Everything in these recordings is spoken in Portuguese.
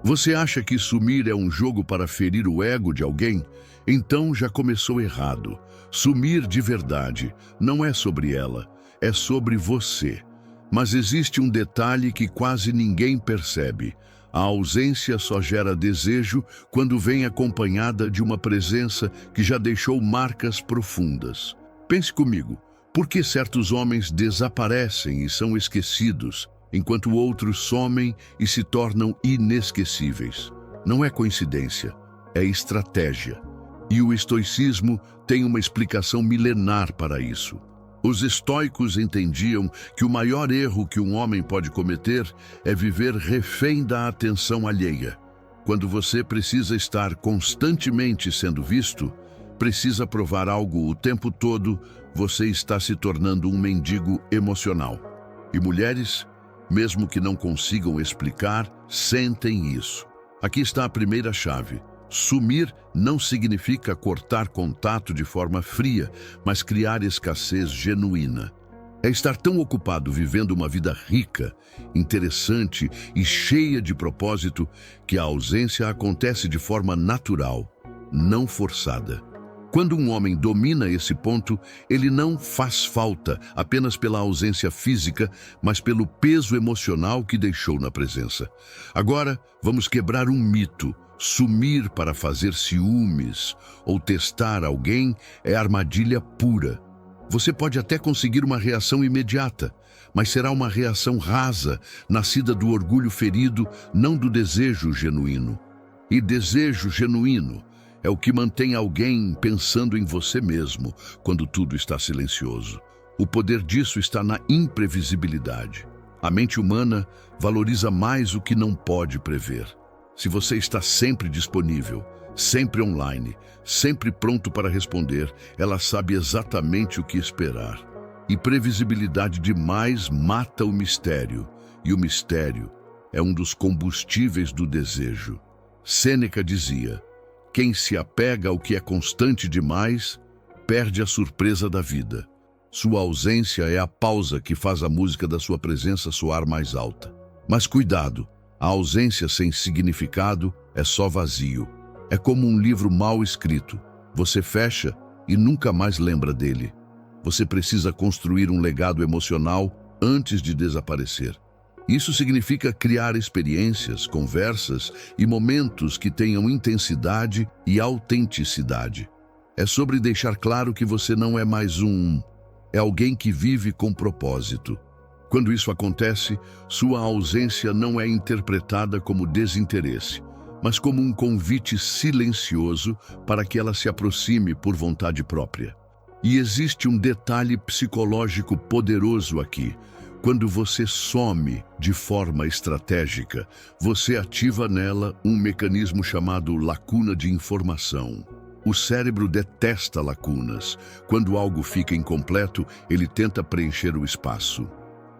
Você acha que sumir é um jogo para ferir o ego de alguém? Então já começou errado. Sumir de verdade não é sobre ela, é sobre você. Mas existe um detalhe que quase ninguém percebe. A ausência só gera desejo quando vem acompanhada de uma presença que já deixou marcas profundas. Pense comigo, por que certos homens desaparecem e são esquecidos, enquanto outros somem e se tornam inesquecíveis? Não é coincidência, é estratégia. E o estoicismo tem uma explicação milenar para isso. Os estoicos entendiam que o maior erro que um homem pode cometer é viver refém da atenção alheia. Quando você precisa estar constantemente sendo visto, precisa provar algo o tempo todo, você está se tornando um mendigo emocional. E mulheres, mesmo que não consigam explicar, sentem isso. Aqui está a primeira chave. Sumir não significa cortar contato de forma fria, mas criar escassez genuína. É estar tão ocupado vivendo uma vida rica, interessante e cheia de propósito que a ausência acontece de forma natural, não forçada. Quando um homem domina esse ponto, ele não faz falta apenas pela ausência física, mas pelo peso emocional que deixou na presença. Agora, vamos quebrar um mito. Sumir para fazer ciúmes ou testar alguém é armadilha pura. Você pode até conseguir uma reação imediata, mas será uma reação rasa, nascida do orgulho ferido, não do desejo genuíno. E desejo genuíno é o que mantém alguém pensando em você mesmo quando tudo está silencioso. O poder disso está na imprevisibilidade. A mente humana valoriza mais o que não pode prever. Se você está sempre disponível, sempre online, sempre pronto para responder, ela sabe exatamente o que esperar. E previsibilidade demais mata o mistério, e o mistério é um dos combustíveis do desejo. Sêneca dizia: quem se apega ao que é constante demais, perde a surpresa da vida. Sua ausência é a pausa que faz a música da sua presença soar mais alta. Mas cuidado! A ausência sem significado é só vazio. É como um livro mal escrito. Você fecha e nunca mais lembra dele. Você precisa construir um legado emocional antes de desaparecer. Isso significa criar experiências, conversas e momentos que tenham intensidade e autenticidade. É sobre deixar claro que você não é mais é alguém que vive com propósito. Quando isso acontece, sua ausência não é interpretada como desinteresse, mas como um convite silencioso para que ela se aproxime por vontade própria. E existe um detalhe psicológico poderoso aqui. Quando você some de forma estratégica, você ativa nela um mecanismo chamado lacuna de informação. O cérebro detesta lacunas. Quando algo fica incompleto, ele tenta preencher o espaço.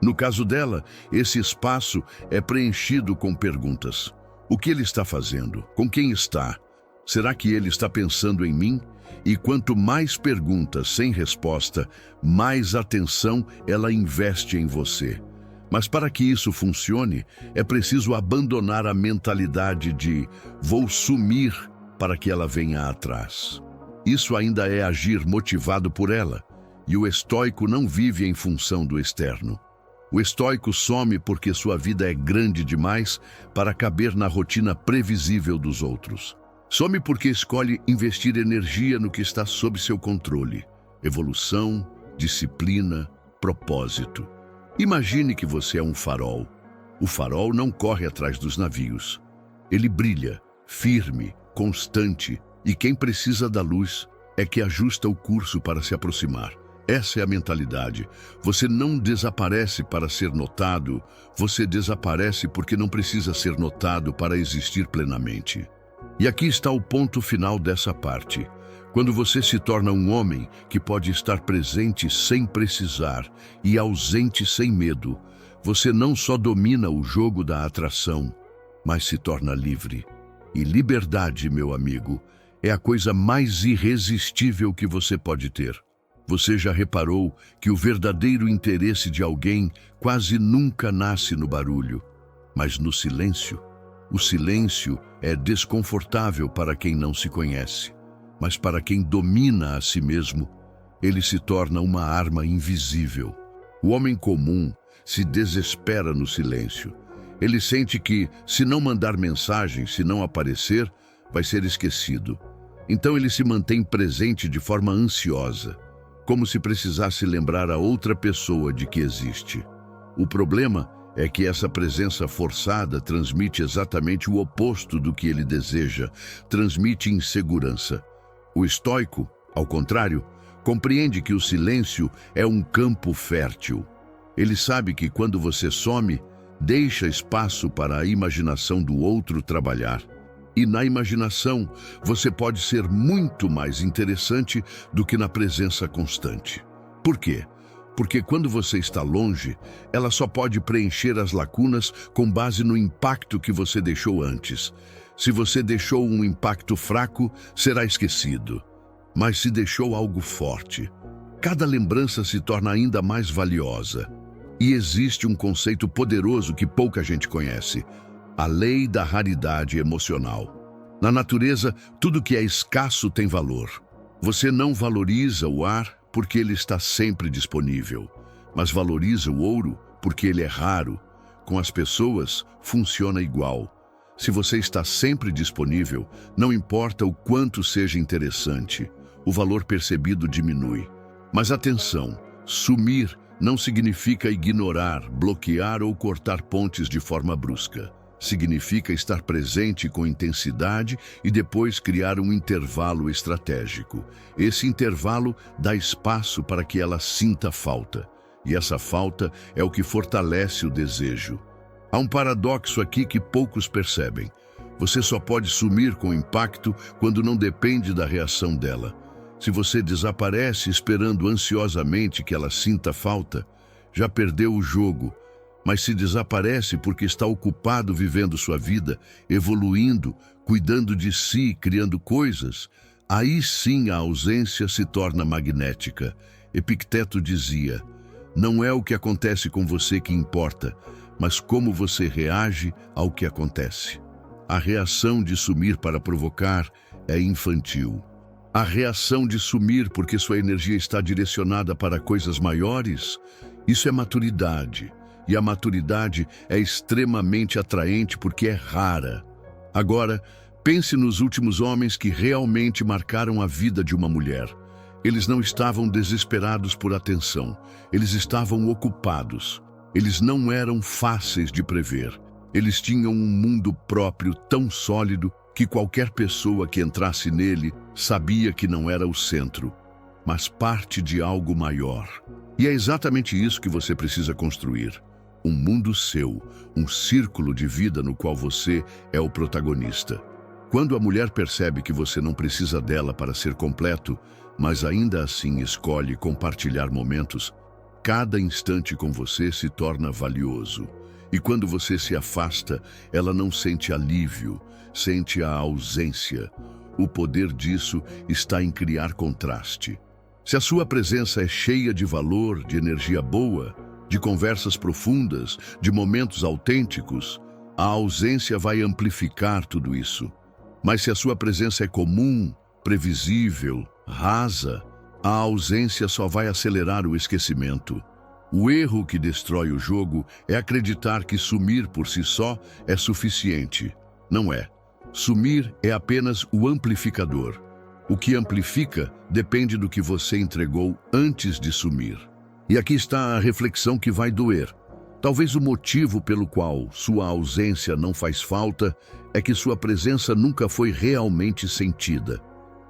No caso dela, esse espaço é preenchido com perguntas. O que ele está fazendo? Com quem está? Será que ele está pensando em mim? E quanto mais perguntas sem resposta, mais atenção ela investe em você. Mas para que isso funcione, é preciso abandonar a mentalidade de vou sumir para que ela venha atrás. Isso ainda é agir motivado por ela, e o estoico não vive em função do externo. O estoico some porque sua vida é grande demais para caber na rotina previsível dos outros. Some porque escolhe investir energia no que está sob seu controle. Evolução, disciplina, propósito. Imagine que você é um farol. O farol não corre atrás dos navios. Ele brilha, firme, constante, e quem precisa da luz é que ajusta o curso para se aproximar. Essa é a mentalidade. Você não desaparece para ser notado, você desaparece porque não precisa ser notado para existir plenamente. E aqui está o ponto final dessa parte. Quando você se torna um homem que pode estar presente sem precisar e ausente sem medo, você não só domina o jogo da atração, mas se torna livre. E liberdade, meu amigo, é a coisa mais irresistível que você pode ter. Você já reparou que o verdadeiro interesse de alguém quase nunca nasce no barulho, mas no silêncio? O silêncio é desconfortável para quem não se conhece, mas para quem domina a si mesmo, ele se torna uma arma invisível. O homem comum se desespera no silêncio. Ele sente que, se não mandar mensagem, se não aparecer, vai ser esquecido. Então ele se mantém presente de forma ansiosa, como se precisasse lembrar a outra pessoa de que existe. O problema é que essa presença forçada transmite exatamente o oposto do que ele deseja, transmite insegurança. O estoico, ao contrário, compreende que o silêncio é um campo fértil. Ele sabe que quando você some, deixa espaço para a imaginação do outro trabalhar. E na imaginação, você pode ser muito mais interessante do que na presença constante. Por quê? Porque quando você está longe, ela só pode preencher as lacunas com base no impacto que você deixou antes. Se você deixou um impacto fraco, será esquecido. Mas se deixou algo forte, cada lembrança se torna ainda mais valiosa. E existe um conceito poderoso que pouca gente conhece: a lei da raridade emocional. Na natureza, tudo que é escasso tem valor. Você não valoriza o ar porque ele está sempre disponível, mas valoriza o ouro porque ele é raro. Com as pessoas, funciona igual. Se você está sempre disponível, não importa o quanto seja interessante, o valor percebido diminui. Mas atenção, sumir não significa ignorar, bloquear ou cortar pontes de forma brusca. Significa estar presente com intensidade e depois criar um intervalo estratégico. Esse intervalo dá espaço para que ela sinta falta. E essa falta é o que fortalece o desejo. Há um paradoxo aqui que poucos percebem. Você só pode sumir com impacto quando não depende da reação dela. Se você desaparece esperando ansiosamente que ela sinta falta, já perdeu o jogo. Mas se desaparece porque está ocupado vivendo sua vida, evoluindo, cuidando de si, criando coisas, aí sim a ausência se torna magnética. Epicteto dizia: não é o que acontece com você que importa, mas como você reage ao que acontece. A reação de sumir para provocar é infantil. A reação de sumir porque sua energia está direcionada para coisas maiores, isso é maturidade. E a maturidade é extremamente atraente porque é rara. Agora, pense nos últimos homens que realmente marcaram a vida de uma mulher. Eles não estavam desesperados por atenção, eles estavam ocupados. Eles não eram fáceis de prever. Eles tinham um mundo próprio tão sólido que qualquer pessoa que entrasse nele sabia que não era o centro, mas parte de algo maior. E é exatamente isso que você precisa construir. Um mundo seu, um círculo de vida no qual você é o protagonista. Quando a mulher percebe que você não precisa dela para ser completo, mas ainda assim escolhe compartilhar momentos, cada instante com você se torna valioso. E quando você se afasta, ela não sente alívio, sente a ausência. O poder disso está em criar contraste. Se a sua presença é cheia de valor, de energia boa, de conversas profundas, de momentos autênticos, a ausência vai amplificar tudo isso. Mas se a sua presença é comum, previsível, rasa, a ausência só vai acelerar o esquecimento. O erro que destrói o jogo é acreditar que sumir por si só é suficiente. Não é. Sumir é apenas o amplificador. O que amplifica depende do que você entregou antes de sumir. E aqui está a reflexão que vai doer. Talvez o motivo pelo qual sua ausência não faz falta é que sua presença nunca foi realmente sentida.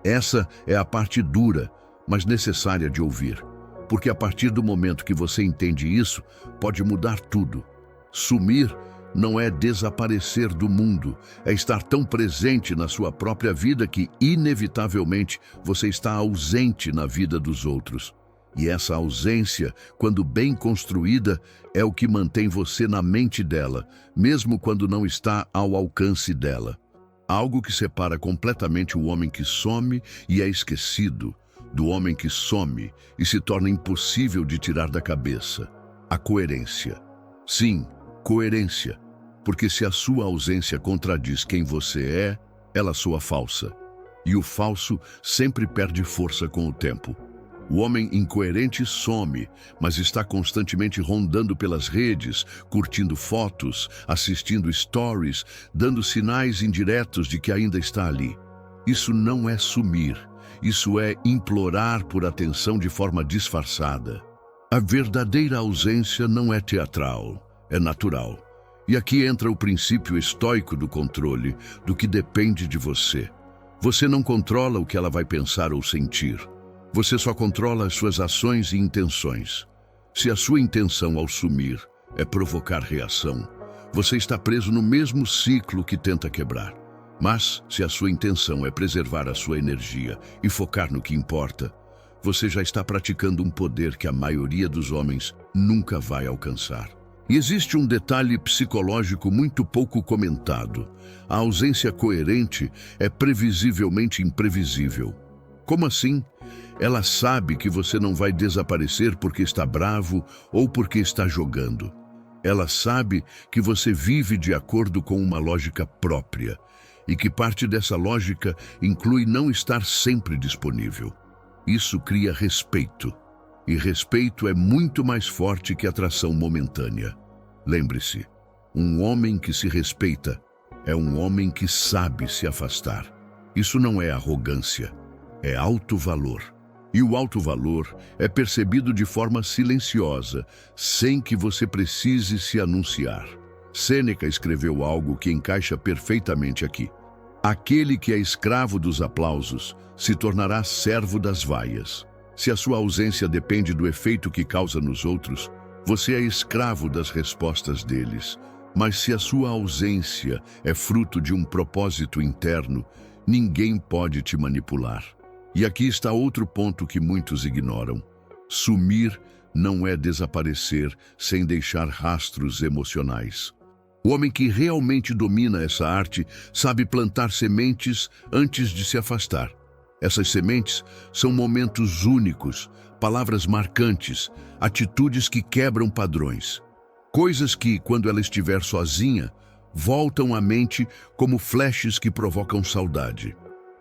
Essa é a parte dura, mas necessária de ouvir. Porque a partir do momento que você entende isso, pode mudar tudo. Sumir não é desaparecer do mundo, é estar tão presente na sua própria vida que, inevitavelmente, você está ausente na vida dos outros. E essa ausência, quando bem construída, é o que mantém você na mente dela, mesmo quando não está ao alcance dela. Algo que separa completamente o homem que some e é esquecido, do homem que some e se torna impossível de tirar da cabeça. A coerência. Sim, coerência. porque se a sua ausência contradiz quem você é, ela soa falsa. E o falso sempre perde força com o tempo. O homem incoerente some, mas está constantemente rondando pelas redes, curtindo fotos, assistindo stories, dando sinais indiretos de que ainda está ali. Isso não é sumir, isso é implorar por atenção de forma disfarçada. A verdadeira ausência não é teatral, é natural. E aqui entra o princípio estoico do controle, do que depende de você. Você não controla o que ela vai pensar ou sentir. Você só controla as suas ações e intenções. Se a sua intenção ao sumir é provocar reação, você está preso no mesmo ciclo que tenta quebrar. Mas, se a sua intenção é preservar a sua energia e focar no que importa, você já está praticando um poder que a maioria dos homens nunca vai alcançar. E existe um detalhe psicológico muito pouco comentado. A ausência coerente é previsivelmente imprevisível. Como assim? Ela sabe que você não vai desaparecer porque está bravo ou porque está jogando. Ela sabe que você vive de acordo com uma lógica própria e que parte dessa lógica inclui não estar sempre disponível. Isso cria respeito. E respeito é muito mais forte que atração momentânea. Lembre-se, um homem que se respeita é um homem que sabe se afastar. Isso não é arrogância, é alto valor. E o alto valor é percebido de forma silenciosa, sem que você precise se anunciar. Sêneca escreveu algo que encaixa perfeitamente aqui. Aquele que é escravo dos aplausos se tornará servo das vaias. Se a sua ausência depende do efeito que causa nos outros, você é escravo das respostas deles. Mas se a sua ausência é fruto de um propósito interno, ninguém pode te manipular. E aqui está outro ponto que muitos ignoram. Sumir não é desaparecer sem deixar rastros emocionais. O homem que realmente domina essa arte sabe plantar sementes antes de se afastar. Essas sementes são momentos únicos, palavras marcantes, atitudes que quebram padrões. Coisas que, quando ela estiver sozinha, voltam à mente como flashes que provocam saudade.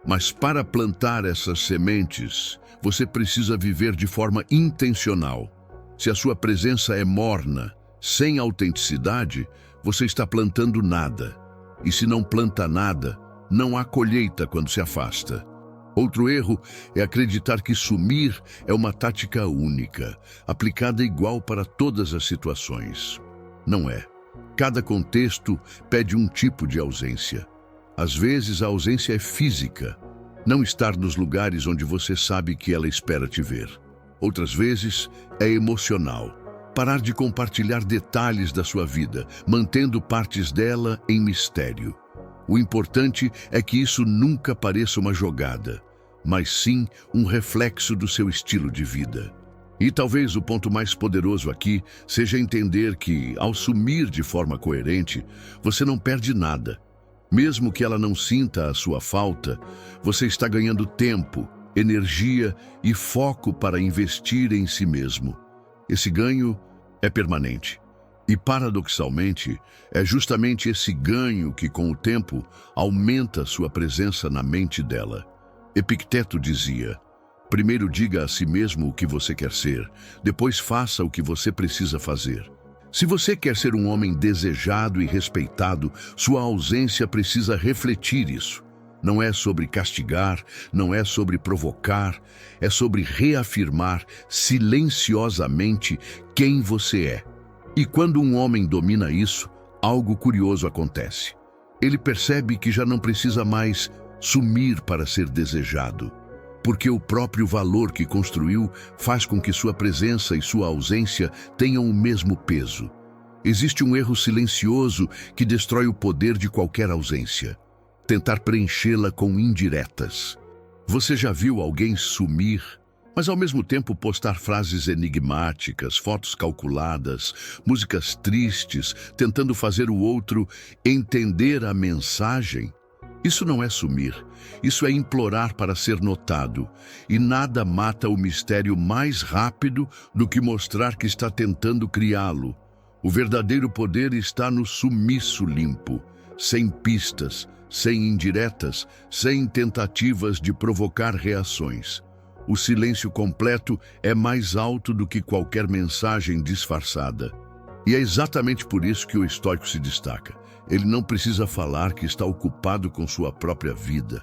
Mas para plantar essas sementes, você precisa viver de forma intencional. Se a sua presença é morna, sem autenticidade, você está plantando nada. E se não planta nada, não há colheita quando se afasta. Outro erro é acreditar que sumir é uma tática única, aplicada igual para todas as situações. Não é. Cada contexto pede um tipo de ausência. Às vezes a ausência é física, não estar nos lugares onde você sabe que ela espera te ver. Outras vezes é emocional, parar de compartilhar detalhes da sua vida, mantendo partes dela em mistério. O importante é que isso nunca pareça uma jogada, mas sim um reflexo do seu estilo de vida. E talvez o ponto mais poderoso aqui seja entender que, ao sumir de forma coerente, você não perde nada. Mesmo que ela não sinta a sua falta, você está ganhando tempo, energia e foco para investir em si mesmo. Esse ganho é permanente. E, paradoxalmente, é justamente esse ganho que, com o tempo, aumenta sua presença na mente dela. Epicteto dizia: primeiro diga a si mesmo o que você quer ser, depois faça o que você precisa fazer. Se você quer ser um homem desejado e respeitado, sua ausência precisa refletir isso. Não é sobre castigar, não é sobre provocar, é sobre reafirmar silenciosamente quem você é. E quando um homem domina isso, algo curioso acontece. Ele percebe que já não precisa mais sumir para ser desejado, porque o próprio valor que construiu faz com que sua presença e sua ausência tenham o mesmo peso. Existe um erro silencioso que destrói o poder de qualquer ausência: tentar preenchê-la com indiretas. Você já viu alguém sumir, mas ao mesmo tempo postar frases enigmáticas, fotos calculadas, músicas tristes, tentando fazer o outro entender a mensagem? Isso não é sumir, isso é implorar para ser notado, e nada mata o mistério mais rápido do que mostrar que está tentando criá-lo. O verdadeiro poder está no sumiço limpo, sem pistas, sem indiretas, sem tentativas de provocar reações. O silêncio completo é mais alto do que qualquer mensagem disfarçada. E é exatamente por isso que o estoico se destaca. Ele não precisa falar que está ocupado com sua própria vida.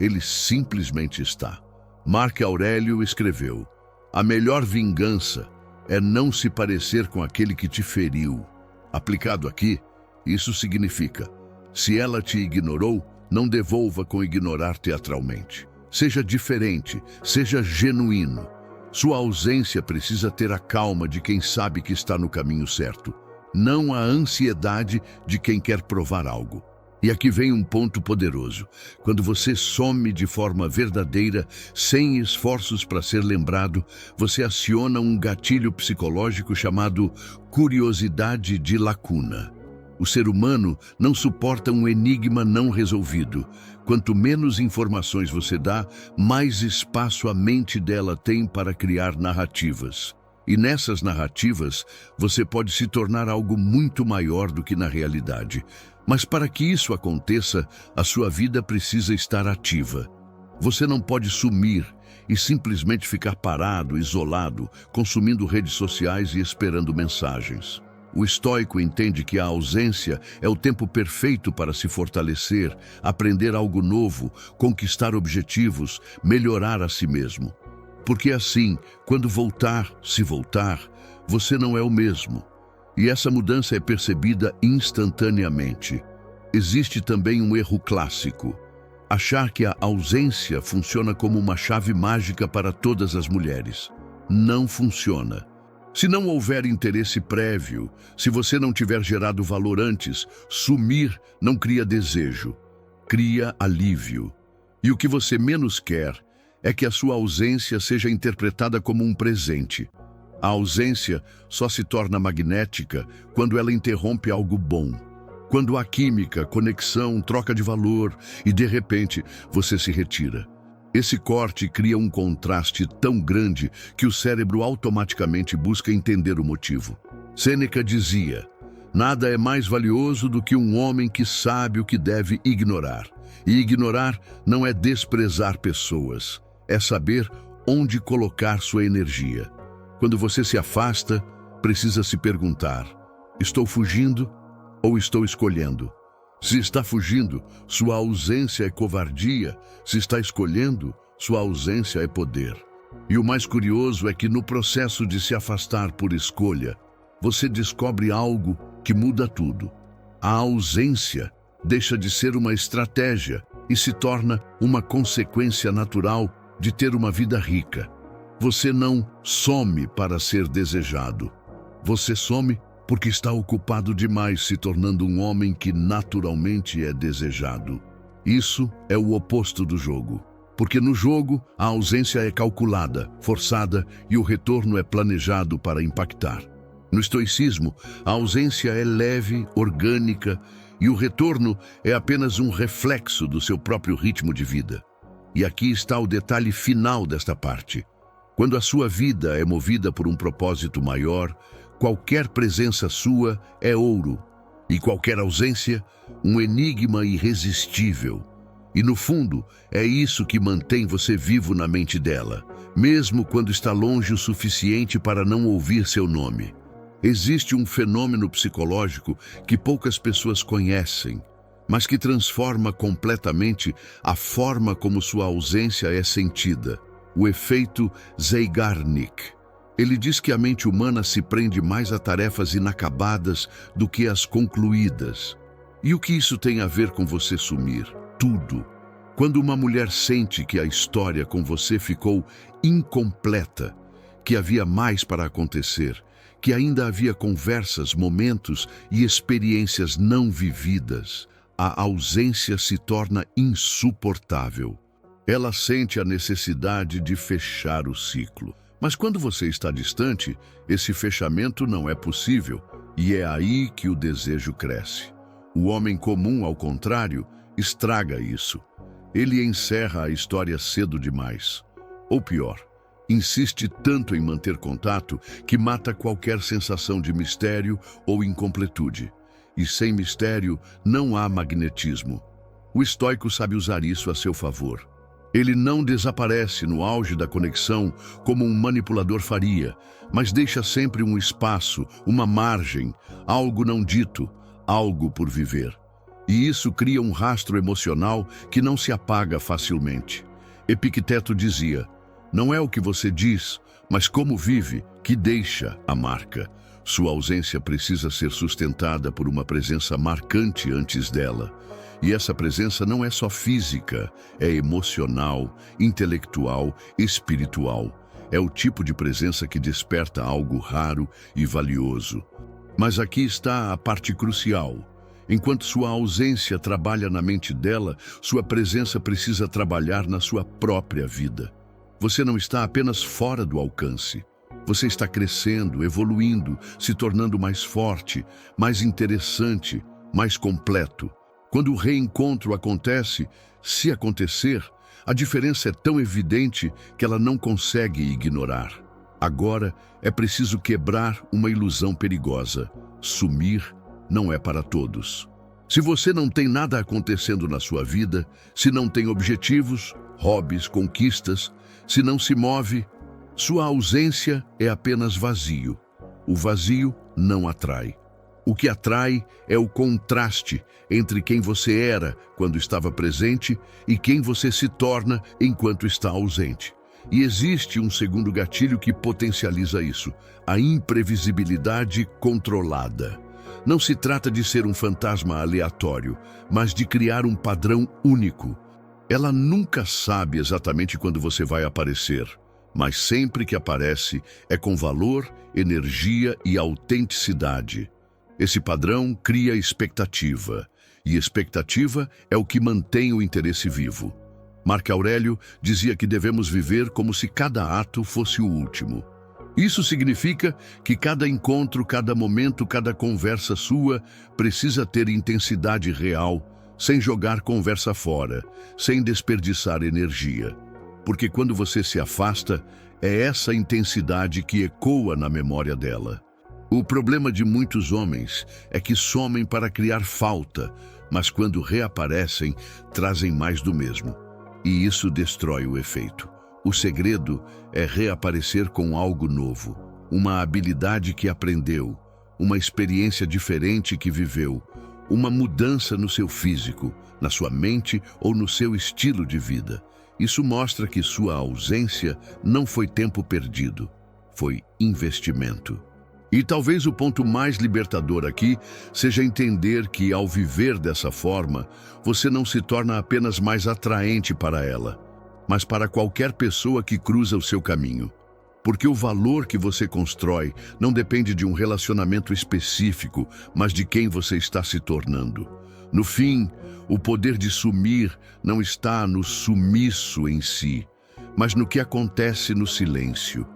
Ele simplesmente está. Marco Aurélio escreveu: "A melhor vingança é não se parecer com aquele que te feriu." Aplicado aqui, isso significa: se ela te ignorou, não devolva com ignorar teatralmente. Seja diferente, seja genuíno. Sua ausência precisa ter a calma de quem sabe que está no caminho certo, não a ansiedade de quem quer provar algo. E aqui vem um ponto poderoso. Quando você some de forma verdadeira, sem esforços para ser lembrado, você aciona um gatilho psicológico chamado curiosidade de lacuna. O ser humano não suporta um enigma não resolvido. Quanto menos informações você dá, mais espaço a mente dela tem para criar narrativas. E nessas narrativas, você pode se tornar algo muito maior do que na realidade. Mas para que isso aconteça, a sua vida precisa estar ativa. Você não pode sumir e simplesmente ficar parado, isolado, consumindo redes sociais e esperando mensagens. O estoico entende que a ausência é o tempo perfeito para se fortalecer, aprender algo novo, conquistar objetivos, melhorar a si mesmo. Porque assim, quando voltar, se voltar, você não é o mesmo. E essa mudança é percebida instantaneamente. Existe também um erro clássico: achar que a ausência funciona como uma chave mágica para todas as mulheres. Não funciona. Se não houver interesse prévio, se você não tiver gerado valor antes, sumir não cria desejo, cria alívio. E o que você menos quer é que a sua ausência seja interpretada como um presente. A ausência só se torna magnética quando ela interrompe algo bom. Quando há química, conexão, troca de valor e, de repente, você se retira. Esse corte cria um contraste tão grande que o cérebro automaticamente busca entender o motivo. Sêneca dizia: "Nada é mais valioso do que um homem que sabe o que deve ignorar." E ignorar não é desprezar pessoas, é saber onde colocar sua energia. Quando você se afasta, precisa se perguntar: estou fugindo ou estou escolhendo? Se está fugindo, sua ausência é covardia. Se está escolhendo, sua ausência é poder. E o mais curioso é que no processo de se afastar por escolha, você descobre algo que muda tudo. A ausência deixa de ser uma estratégia e se torna uma consequência natural de ter uma vida rica. Você não some para ser desejado. Você some porque está ocupado demais, se tornando um homem que naturalmente é desejado. Isso é o oposto do jogo. Porque no jogo, a ausência é calculada, forçada e o retorno é planejado para impactar. No estoicismo, a ausência é leve, orgânica e o retorno é apenas um reflexo do seu próprio ritmo de vida. E aqui está o detalhe final desta parte. Quando a sua vida é movida por um propósito maior, qualquer presença sua é ouro, e qualquer ausência, um enigma irresistível. E no fundo, é isso que mantém você vivo na mente dela, mesmo quando está longe o suficiente para não ouvir seu nome. Existe um fenômeno psicológico que poucas pessoas conhecem, mas que transforma completamente a forma como sua ausência é sentida: o efeito Zeigarnik. Ele diz que a mente humana se prende mais a tarefas inacabadas do que as concluídas. E o que isso tem a ver com você sumir? Tudo. Quando uma mulher sente que a história com você ficou incompleta, que havia mais para acontecer, que ainda havia conversas, momentos e experiências não vividas, a ausência se torna insuportável. Ela sente a necessidade de fechar o ciclo. Mas quando você está distante, esse fechamento não é possível, e é aí que o desejo cresce. O homem comum, ao contrário, estraga isso. Ele encerra a história cedo demais. Ou pior, Insiste tanto em manter contato que mata qualquer sensação de mistério ou incompletude. E sem mistério não há magnetismo. O estoico sabe usar isso a seu favor. Ele não desaparece no auge da conexão como um manipulador faria, mas deixa sempre um espaço, uma margem, algo não dito, algo por viver. E isso cria um rastro emocional que não se apaga facilmente. Epicteto dizia: não é o que você diz, mas como vive, que deixa a marca. Sua ausência precisa ser sustentada por uma presença marcante antes dela. E essa presença não é só física, é emocional, intelectual, espiritual. É o tipo de presença que desperta algo raro e valioso. Mas aqui está a parte crucial. Enquanto sua ausência trabalha na mente dela, sua presença precisa trabalhar na sua própria vida. Você não está apenas fora do alcance. Você está crescendo, evoluindo, se tornando mais forte, mais interessante, mais completo. Quando o reencontro acontece, se acontecer, a diferença é tão evidente que ela não consegue ignorar. Agora é preciso quebrar uma ilusão perigosa. Sumir não é para todos. Se você não tem nada acontecendo na sua vida, se não tem objetivos, hobbies, conquistas, se não se move, sua ausência é apenas vazio. O vazio não atrai. O que atrai é o contraste entre quem você era quando estava presente e quem você se torna enquanto está ausente. E existe um segundo gatilho que potencializa isso: a imprevisibilidade controlada. Não se trata de ser um fantasma aleatório, mas de criar um padrão único. Ela nunca sabe exatamente quando você vai aparecer, mas sempre que aparece é com valor, energia e autenticidade. Esse padrão cria expectativa, e expectativa é o que mantém o interesse vivo. Marco Aurélio dizia que devemos viver como se cada ato fosse o último. Isso significa que cada encontro, cada momento, cada conversa sua precisa ter intensidade real, sem jogar conversa fora, sem desperdiçar energia. Porque quando você se afasta, é essa intensidade que ecoa na memória dela. O problema de muitos homens é que somem para criar falta, mas quando reaparecem, trazem mais do mesmo. E isso destrói o efeito. O segredo é reaparecer com algo novo, uma habilidade que aprendeu, uma experiência diferente que viveu, uma mudança no seu físico, na sua mente ou no seu estilo de vida. Isso mostra que sua ausência não foi tempo perdido, foi investimento. E talvez o ponto mais libertador aqui seja entender que, ao viver dessa forma, você não se torna apenas mais atraente para ela, mas para qualquer pessoa que cruza o seu caminho. Porque o valor que você constrói não depende de um relacionamento específico, mas de quem você está se tornando. No fim, o poder de sumir não está no sumiço em si, mas no que acontece no silêncio.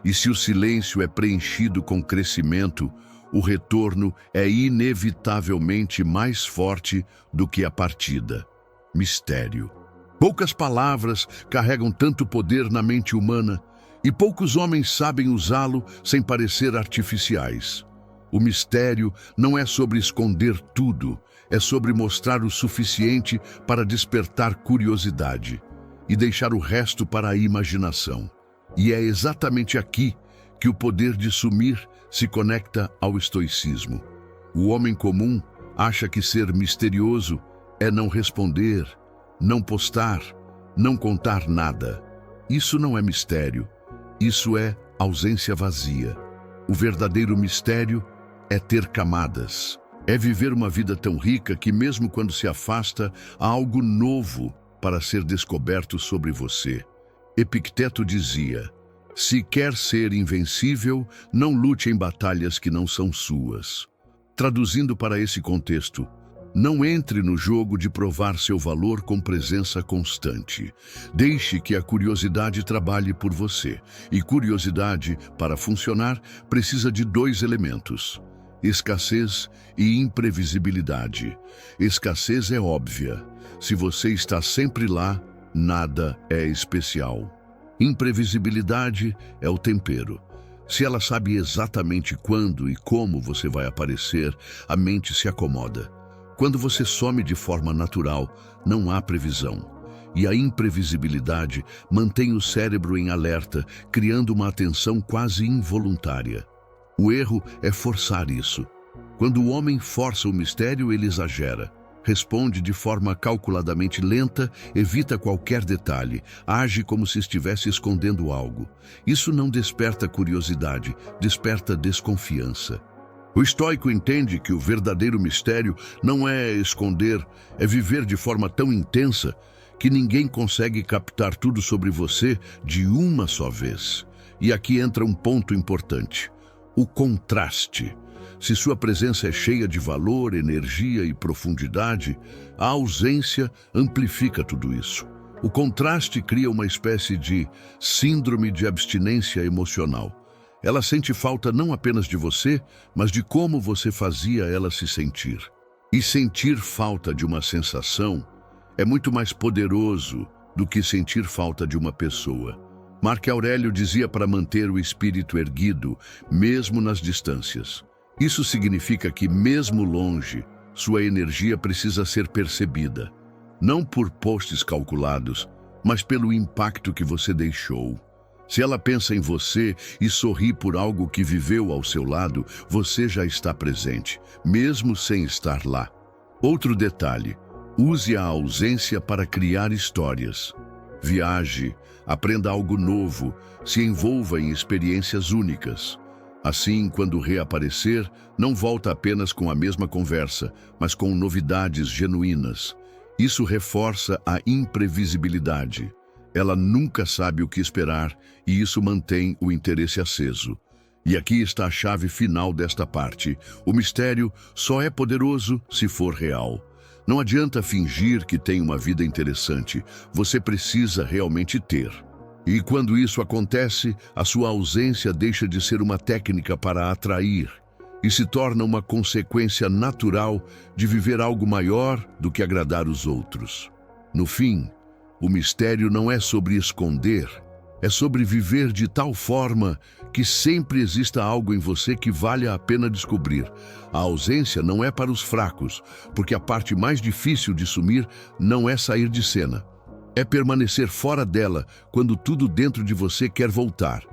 E se o silêncio é preenchido com crescimento, o retorno é inevitavelmente mais forte do que a partida. Mistério. Poucas palavras carregam tanto poder na mente humana, e poucos homens sabem usá-lo sem parecer artificiais. O mistério não é sobre esconder tudo, é sobre mostrar o suficiente para despertar curiosidade e deixar o resto para a imaginação. E é exatamente aqui que o poder de sumir se conecta ao estoicismo. O homem comum acha que ser misterioso é não responder, não postar, não contar nada. Isso não é mistério, isso é ausência vazia. O verdadeiro mistério é ter camadas. É viver uma vida tão rica que mesmo quando se afasta, há algo novo para ser descoberto sobre você. Epicteto dizia: se quer ser invencível, não lute em batalhas que não são suas. Traduzindo para esse contexto, não entre no jogo de provar seu valor com presença constante. Deixe que a curiosidade trabalhe por você. E curiosidade, para funcionar, precisa de dois elementos: escassez e imprevisibilidade. Escassez é óbvia. Se você está sempre lá, nada é especial. Imprevisibilidade é o tempero. Se ela sabe exatamente quando e como você vai aparecer, a mente se acomoda. Quando você some de forma natural, não há previsão. E a imprevisibilidade mantém o cérebro em alerta, criando uma atenção quase involuntária. O erro é forçar isso. Quando o homem força o mistério, ele exagera. Responde de forma calculadamente lenta, evita qualquer detalhe, age como se estivesse escondendo algo. Isso não desperta curiosidade, desperta desconfiança. O estoico entende que o verdadeiro mistério não é esconder, é viver de forma tão intensa que ninguém consegue captar tudo sobre você de uma só vez. E aqui entra um ponto importante: o contraste. Se sua presença é cheia de valor, energia e profundidade, a ausência amplifica tudo isso. O contraste cria uma espécie de síndrome de abstinência emocional. Ela sente falta não apenas de você, mas de como você fazia ela se sentir. E sentir falta de uma sensação é muito mais poderoso do que sentir falta de uma pessoa. Marco Aurélio dizia para manter o espírito erguido, mesmo nas distâncias. Isso significa que, mesmo longe, sua energia precisa ser percebida, não por postes calculados, mas pelo impacto que você deixou. Se ela pensa em você e sorri por algo que viveu ao seu lado, você já está presente, mesmo sem estar lá. Outro detalhe: use a ausência para criar histórias. Viaje, aprenda algo novo, se envolva em experiências únicas. Assim, quando reaparecer, não volta apenas com a mesma conversa, mas com novidades genuínas. Isso reforça a imprevisibilidade. Ela nunca sabe o que esperar e isso mantém o interesse aceso. E aqui está a chave final desta parte. O mistério só é poderoso se for real. Não adianta fingir que tem uma vida interessante. Você precisa realmente ter. E quando isso acontece, a sua ausência deixa de ser uma técnica para atrair e se torna uma consequência natural de viver algo maior do que agradar os outros. No fim, o mistério não é sobre esconder, é sobre viver de tal forma que sempre exista algo em você que valha a pena descobrir. A ausência não é para os fracos, porque a parte mais difícil de sumir não é sair de cena. É permanecer fora dela quando tudo dentro de você quer voltar.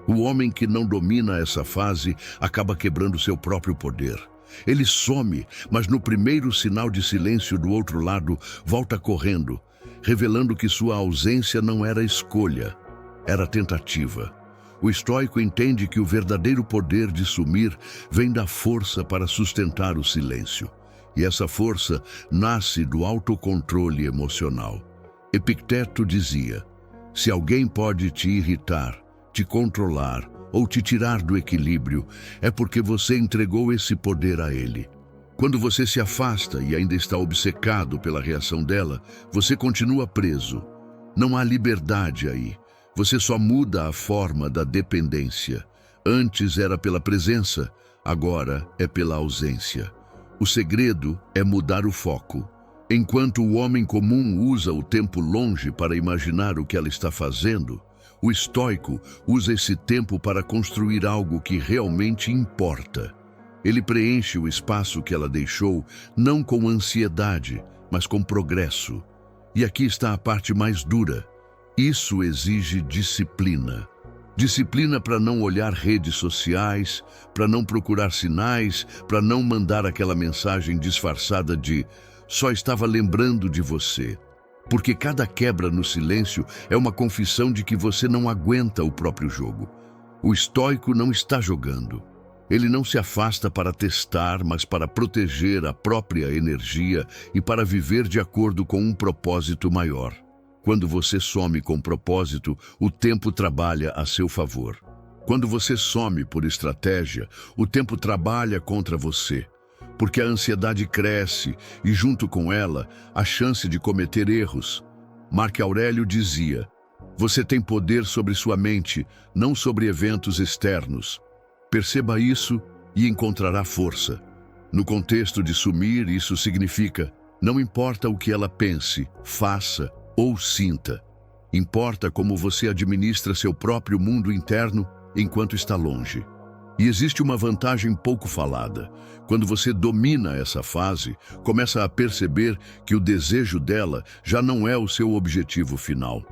O homem que não domina essa fase acaba quebrando seu próprio poder. Ele some, mas no primeiro sinal de silêncio do outro lado, volta correndo, revelando que sua ausência não era escolha, era tentativa. O estoico entende que o verdadeiro poder de sumir vem da força para sustentar o silêncio. E essa força nasce do autocontrole emocional. Epicteto dizia: se alguém pode te irritar, te controlar ou te tirar do equilíbrio, é porque você entregou esse poder a ele. Quando você se afasta e ainda está obcecado pela reação dela, você continua preso. Não há liberdade aí. Você só muda a forma da dependência. Antes era pela presença, agora é pela ausência. O segredo é mudar o foco. Enquanto o homem comum usa o tempo longe para imaginar o que ela está fazendo, o estoico usa esse tempo para construir algo que realmente importa. Ele preenche o espaço que ela deixou, não com ansiedade, mas com progresso. E aqui está a parte mais dura. Isso exige disciplina. Disciplina para não olhar redes sociais, para não procurar sinais, para não mandar aquela mensagem disfarçada de "só estava lembrando de você". Porque cada quebra no silêncio é uma confissão de que você não aguenta o próprio jogo. O estoico não está jogando. Ele não se afasta para testar, mas para proteger a própria energia e para viver de acordo com um propósito maior. Quando você some com propósito, o tempo trabalha a seu favor. Quando você some por estratégia, o tempo trabalha contra você. Porque a ansiedade cresce e, junto com ela, a chance de cometer erros. Marco Aurélio dizia: você tem poder sobre sua mente, não sobre eventos externos. Perceba isso e encontrará força. No contexto de sumir, isso significa: não importa o que ela pense, faça ou sinta. Importa como você administra seu próprio mundo interno enquanto está longe. E existe uma vantagem pouco falada. Quando você domina essa fase, começa a perceber que o desejo dela já não é o seu objetivo final.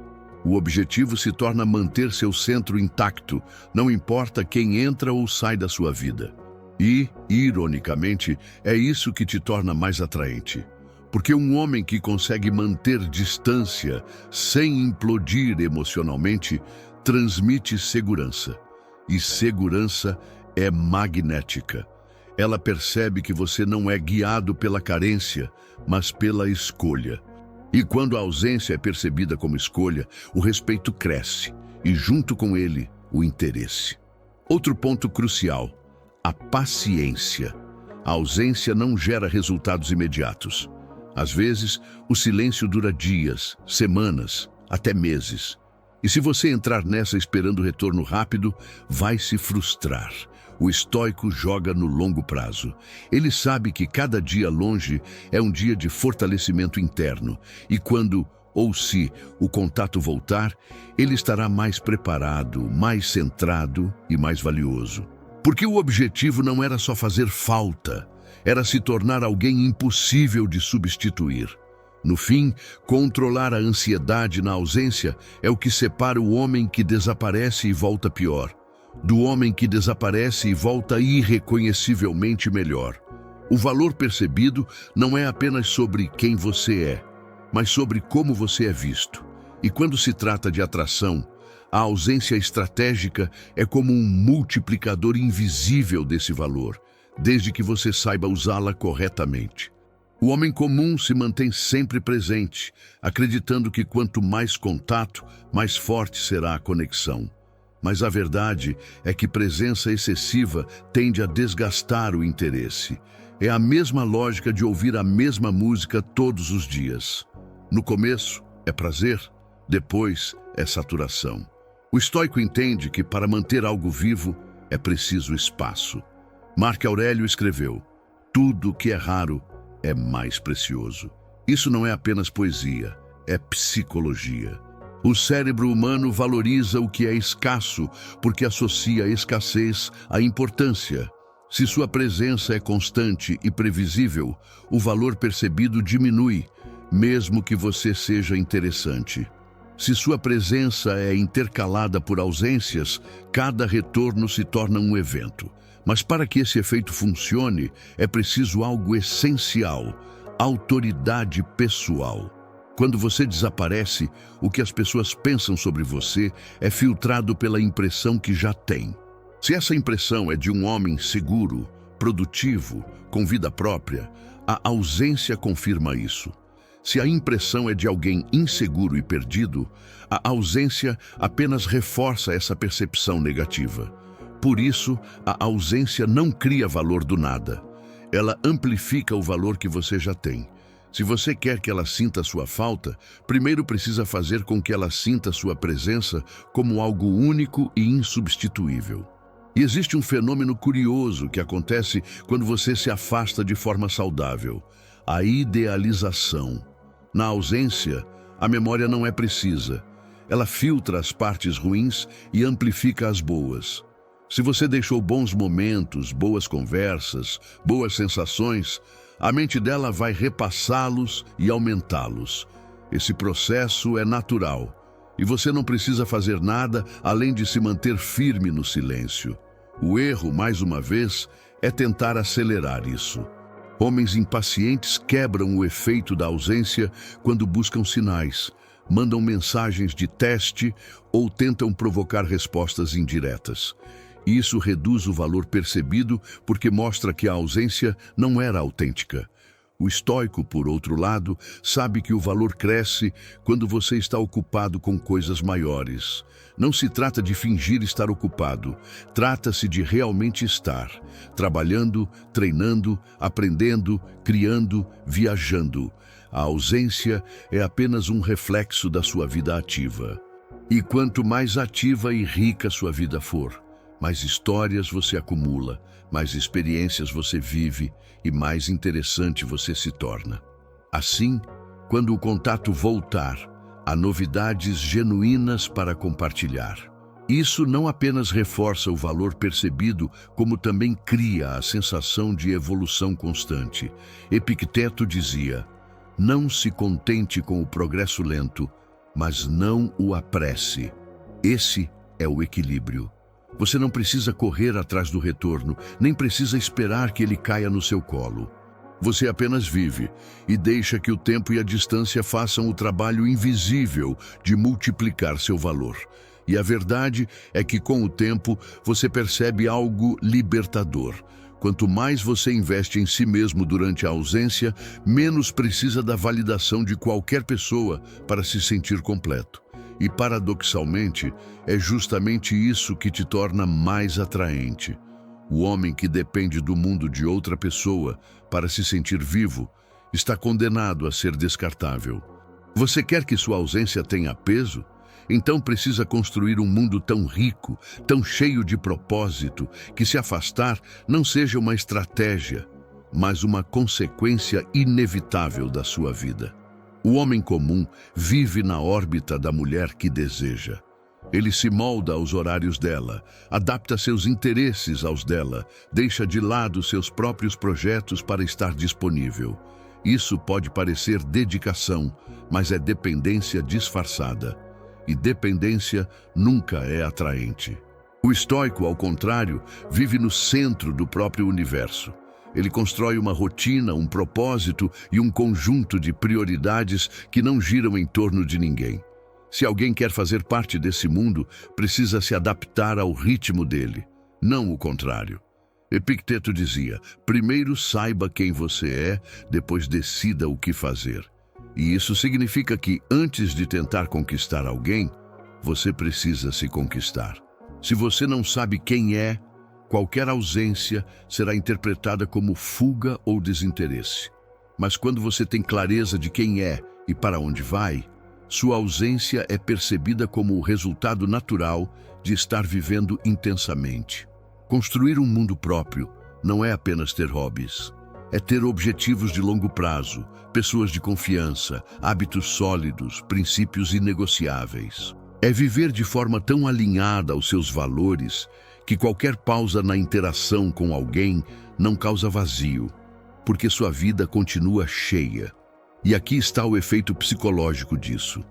O objetivo se torna manter seu centro intacto, não importa quem entra ou sai da sua vida. E, ironicamente, é isso que te torna mais atraente. Porque um homem que consegue manter distância sem implodir emocionalmente, transmite segurança. E segurança é magnética. Ela percebe que você não é guiado pela carência, mas pela escolha. E quando a ausência é percebida como escolha, o respeito cresce e, junto com ele, o interesse. Outro ponto crucial: a paciência. A ausência não gera resultados imediatos. Às vezes, o silêncio dura dias, semanas, até meses. E se você entrar nessa esperando retorno rápido, vai se frustrar. O estoico joga no longo prazo. Ele sabe que cada dia longe é um dia de fortalecimento interno. E quando, ou se, o contato voltar, ele estará mais preparado, mais centrado e mais valioso. Porque o objetivo não era só fazer falta, era se tornar alguém impossível de substituir. No fim, controlar a ansiedade na ausência é o que separa o homem que desaparece e volta pior, do homem que desaparece e volta irreconhecivelmente melhor. O valor percebido não é apenas sobre quem você é, mas sobre como você é visto. E quando se trata de atração, a ausência estratégica é como um multiplicador invisível desse valor, desde que você saiba usá-la corretamente. O homem comum se mantém sempre presente, acreditando que quanto mais contato, mais forte será a conexão. Mas a verdade é que presença excessiva tende a desgastar o interesse. É a mesma lógica de ouvir a mesma música todos os dias. No começo é prazer, depois é saturação. O estoico entende que para manter algo vivo é preciso espaço. Marco Aurélio escreveu: "Tudo que é raro é mais precioso." Isso não é apenas poesia, é psicologia. O cérebro humano valoriza o que é escasso porque associa a escassez à importância. Se sua presença é constante e previsível, o valor percebido diminui, mesmo que você seja interessante. Se sua presença é intercalada por ausências, cada retorno se torna um evento. Mas para que esse efeito funcione, é preciso algo essencial: autoridade pessoal. Quando você desaparece, o que as pessoas pensam sobre você é filtrado pela impressão que já tem. Se essa impressão é de um homem seguro, produtivo, com vida própria, a ausência confirma isso. Se a impressão é de alguém inseguro e perdido, a ausência apenas reforça essa percepção negativa. Por isso, a ausência não cria valor do nada. Ela amplifica o valor que você já tem. Se você quer que ela sinta sua falta, primeiro precisa fazer com que ela sinta sua presença como algo único e insubstituível. E existe um fenômeno curioso que acontece quando você se afasta de forma saudável: a idealização. Na ausência, a memória não é precisa. Ela filtra as partes ruins e amplifica as boas. Se você deixou bons momentos, boas conversas, boas sensações, a mente dela vai repassá-los e aumentá-los. Esse processo é natural e você não precisa fazer nada além de se manter firme no silêncio. O erro, mais uma vez, é tentar acelerar isso. Homens impacientes quebram o efeito da ausência quando buscam sinais, mandam mensagens de teste ou tentam provocar respostas indiretas. Isso reduz o valor percebido porque mostra que a ausência não era autêntica. O estoico, por outro lado, sabe que o valor cresce quando você está ocupado com coisas maiores. Não se trata de fingir estar ocupado, trata-se de realmente estar, trabalhando, treinando, aprendendo, criando, viajando. A ausência é apenas um reflexo da sua vida ativa. E quanto mais ativa e rica sua vida for, mais histórias você acumula, mais experiências você vive e mais interessante você se torna. Assim, quando o contato voltar, Há novidades genuínas para compartilhar. Isso não apenas reforça o valor percebido, como também cria a sensação de evolução constante. Epicteto dizia: não se contente com o progresso lento, mas não o apresse. Esse é o equilíbrio. Você não precisa correr atrás do retorno, nem precisa esperar que ele caia no seu colo. Você apenas vive e deixa que o tempo e a distância façam o trabalho invisível de multiplicar seu valor. E a verdade é que, com o tempo, você percebe algo libertador. Quanto mais você investe em si mesmo durante a ausência, menos precisa da validação de qualquer pessoa para se sentir completo. E, paradoxalmente, é justamente isso que te torna mais atraente. O homem que depende do mundo de outra pessoa para se sentir vivo está condenado a ser descartável. Você quer que sua ausência tenha peso? Então precisa construir um mundo tão rico, tão cheio de propósito, que se afastar não seja uma estratégia, mas uma consequência inevitável da sua vida. O homem comum vive na órbita da mulher que deseja. Ele se molda aos horários dela, adapta seus interesses aos dela, deixa de lado seus próprios projetos para estar disponível. Isso pode parecer dedicação, mas é dependência disfarçada. E dependência nunca é atraente. O estoico, ao contrário, vive no centro do próprio universo. Ele constrói uma rotina, um propósito e um conjunto de prioridades que não giram em torno de ninguém. Se alguém quer fazer parte desse mundo, precisa se adaptar ao ritmo dele, não o contrário. Epicteto dizia: primeiro saiba quem você é, depois decida o que fazer. E isso significa que, antes de tentar conquistar alguém, você precisa se conquistar. Se você não sabe quem é, qualquer ausência será interpretada como fuga ou desinteresse. Mas quando você tem clareza de quem é e para onde vai, sua ausência é percebida como o resultado natural de estar vivendo intensamente. Construir um mundo próprio não é apenas ter hobbies. É ter objetivos de longo prazo, pessoas de confiança, hábitos sólidos, princípios inegociáveis. É viver de forma tão alinhada aos seus valores que qualquer pausa na interação com alguém não causa vazio, porque sua vida continua cheia. E aqui está o efeito psicológico disso.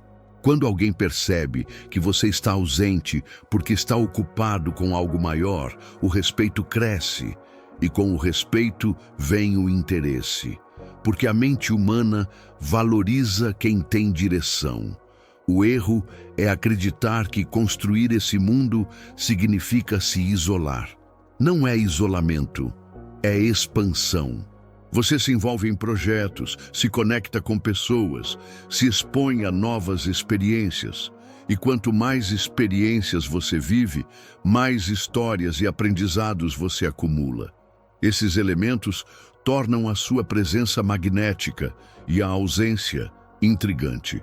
Quando alguém percebe que você está ausente porque está ocupado com algo maior, o respeito cresce, e com o respeito vem o interesse, porque a mente humana valoriza quem tem direção. O erro é acreditar que construir esse mundo significa se isolar. Não é isolamento, é expansão. Você se envolve em projetos, se conecta com pessoas, se expõe a novas experiências. E quanto mais experiências você vive, mais histórias e aprendizados você acumula. Esses elementos tornam a sua presença magnética e a ausência intrigante.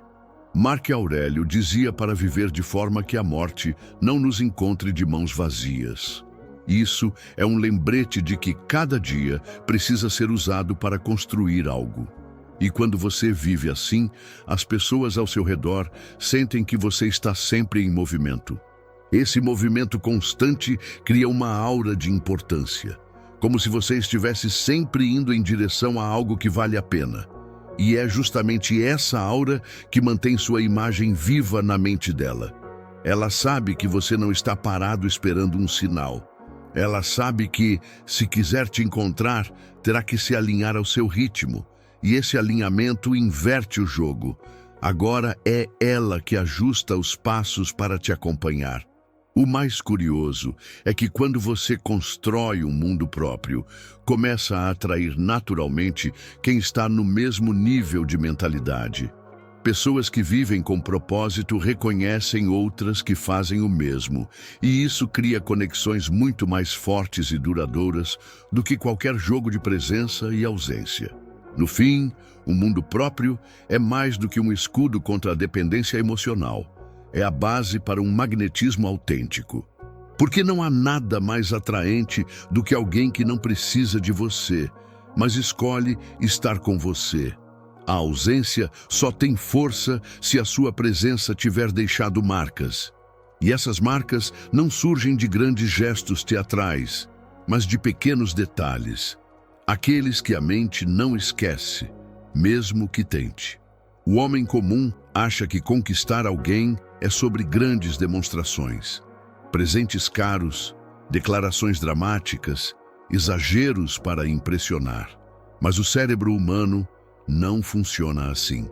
Marco Aurélio dizia para viver de forma que a morte não nos encontre de mãos vazias. Isso é um lembrete de que cada dia precisa ser usado para construir algo. E quando você vive assim, as pessoas ao seu redor sentem que você está sempre em movimento. Esse movimento constante cria uma aura de importância, como se você estivesse sempre indo em direção a algo que vale a pena. E é justamente essa aura que mantém sua imagem viva na mente dela. Ela sabe que você não está parado esperando um sinal. Ela sabe que, se quiser te encontrar, terá que se alinhar ao seu ritmo. E esse alinhamento inverte o jogo. Agora é ela que ajusta os passos para te acompanhar. O mais curioso é que quando você constrói um mundo próprio, começa a atrair naturalmente quem está no mesmo nível de mentalidade. Pessoas que vivem com propósito reconhecem outras que fazem o mesmo, e isso cria conexões muito mais fortes e duradouras do que qualquer jogo de presença e ausência. No fim, o mundo próprio é mais do que um escudo contra a dependência emocional. É a base para um magnetismo autêntico. Porque não há nada mais atraente do que alguém que não precisa de você, mas escolhe estar com você. A ausência só tem força se a sua presença tiver deixado marcas. E essas marcas não surgem de grandes gestos teatrais, mas de pequenos detalhes, aqueles que a mente não esquece, mesmo que tente. O homem comum acha que conquistar alguém é sobre grandes demonstrações, presentes caros, declarações dramáticas, exageros para impressionar. Mas o cérebro humano não funciona assim.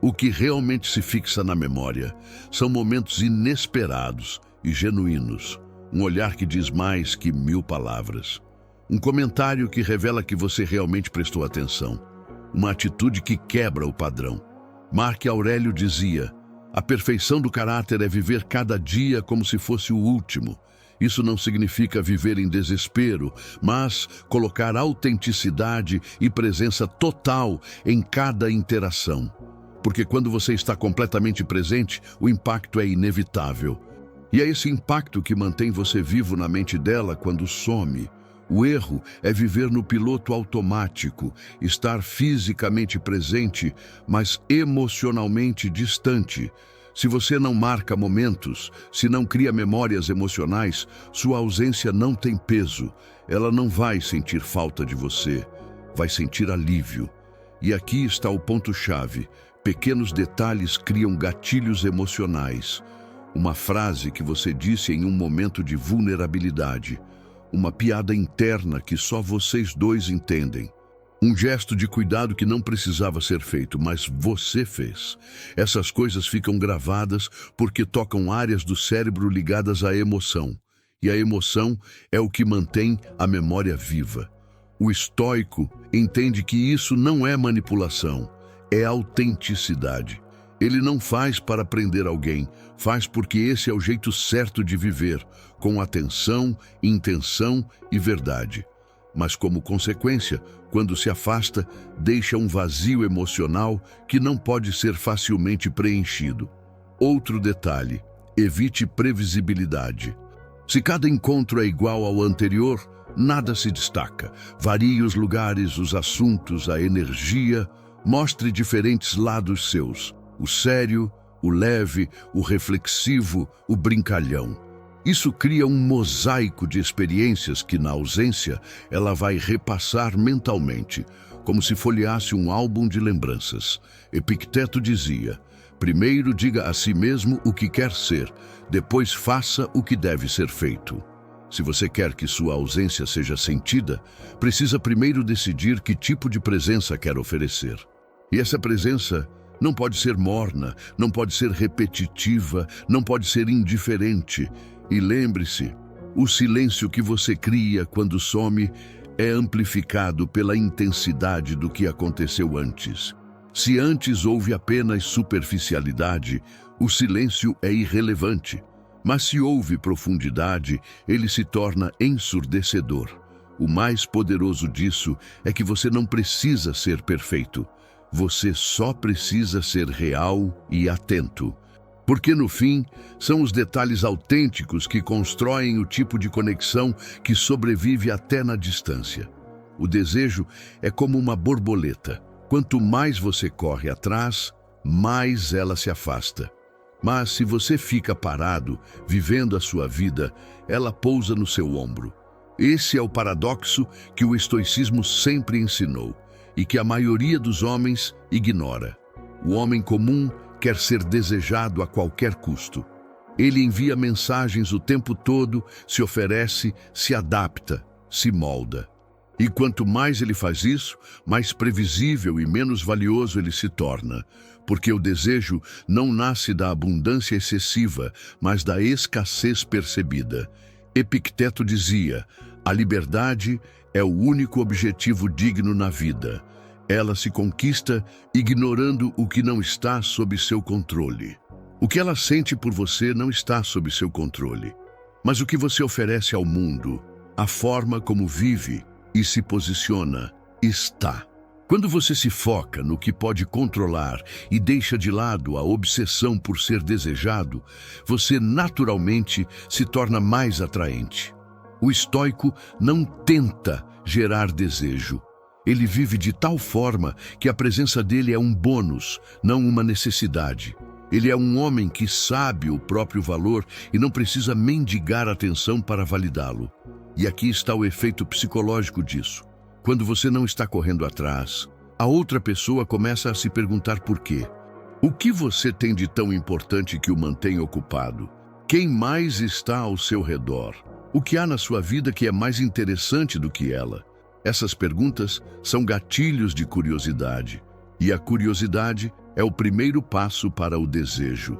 O que realmente se fixa na memória são momentos inesperados e genuínos, um olhar que diz mais que 1000 palavras, um comentário que revela que você realmente prestou atenção, uma atitude que quebra o padrão. Marco Aurélio dizia: a perfeição do caráter é viver cada dia como se fosse o último. Isso não significa viver em desespero, mas colocar autenticidade e presença total em cada interação. Porque quando você está completamente presente, o impacto é inevitável. E é esse impacto que mantém você vivo na mente dela quando some. O erro é viver no piloto automático, estar fisicamente presente, mas emocionalmente distante. Se você não marca momentos, se não cria memórias emocionais, sua ausência não tem peso. Ela não vai sentir falta de você, vai sentir alívio. E aqui está o ponto-chave. Pequenos detalhes criam gatilhos emocionais. Uma frase que você disse em um momento de vulnerabilidade. Uma piada interna que só vocês dois entendem. Um gesto de cuidado que não precisava ser feito, mas você fez. Essas coisas ficam gravadas porque tocam áreas do cérebro ligadas à emoção. E a emoção é o que mantém a memória viva. O estoico entende que isso não é manipulação, é autenticidade. Ele não faz para prender alguém, faz porque esse é o jeito certo de viver, com atenção, intenção e verdade. Mas como consequência, quando se afasta, deixa um vazio emocional que não pode ser facilmente preenchido. Outro detalhe: evite previsibilidade. Se cada encontro é igual ao anterior, nada se destaca. Varie os lugares, os assuntos, a energia. Mostre diferentes lados seus: o sério, o leve, o reflexivo, o brincalhão. Isso cria um mosaico de experiências que, na ausência, ela vai repassar mentalmente, como se folheasse um álbum de lembranças. Epicteto dizia: primeiro diga a si mesmo o que quer ser, depois faça o que deve ser feito. Se você quer que sua ausência seja sentida, precisa primeiro decidir que tipo de presença quer oferecer. E essa presença não pode ser morna, não pode ser repetitiva, não pode ser indiferente. E lembre-se, o silêncio que você cria quando some é amplificado pela intensidade do que aconteceu antes. Se antes houve apenas superficialidade, o silêncio é irrelevante. Mas se houve profundidade, ele se torna ensurdecedor. O mais poderoso disso é que você não precisa ser perfeito. Você só precisa ser real e atento. Porque, no fim, são os detalhes autênticos que constroem o tipo de conexão que sobrevive até na distância. O desejo é como uma borboleta. Quanto mais você corre atrás, mais ela se afasta. Mas se você fica parado, vivendo a sua vida, ela pousa no seu ombro. Esse é o paradoxo que o estoicismo sempre ensinou e que a maioria dos homens ignora. O homem comum quer ser desejado a qualquer custo. Ele envia mensagens o tempo todo, se oferece, se adapta, se molda. E quanto mais ele faz isso, mais previsível e menos valioso ele se torna, porque o desejo não nasce da abundância excessiva, mas da escassez percebida. Epicteto dizia: a liberdade é o único objetivo digno na vida. Ela se conquista ignorando o que não está sob seu controle. O que ela sente por você não está sob seu controle, mas o que você oferece ao mundo, a forma como vive e se posiciona, está. Quando você se foca no que pode controlar e deixa de lado a obsessão por ser desejado, você naturalmente se torna mais atraente. O estoico não tenta gerar desejo. Ele vive de tal forma que a presença dele é um bônus, não uma necessidade. Ele é um homem que sabe o próprio valor e não precisa mendigar atenção para validá-lo. E aqui está o efeito psicológico disso. Quando você não está correndo atrás, a outra pessoa começa a se perguntar por quê. O que você tem de tão importante que o mantém ocupado? Quem mais está ao seu redor? O que há na sua vida que é mais interessante do que ela? Essas perguntas são gatilhos de curiosidade. E a curiosidade é o primeiro passo para o desejo.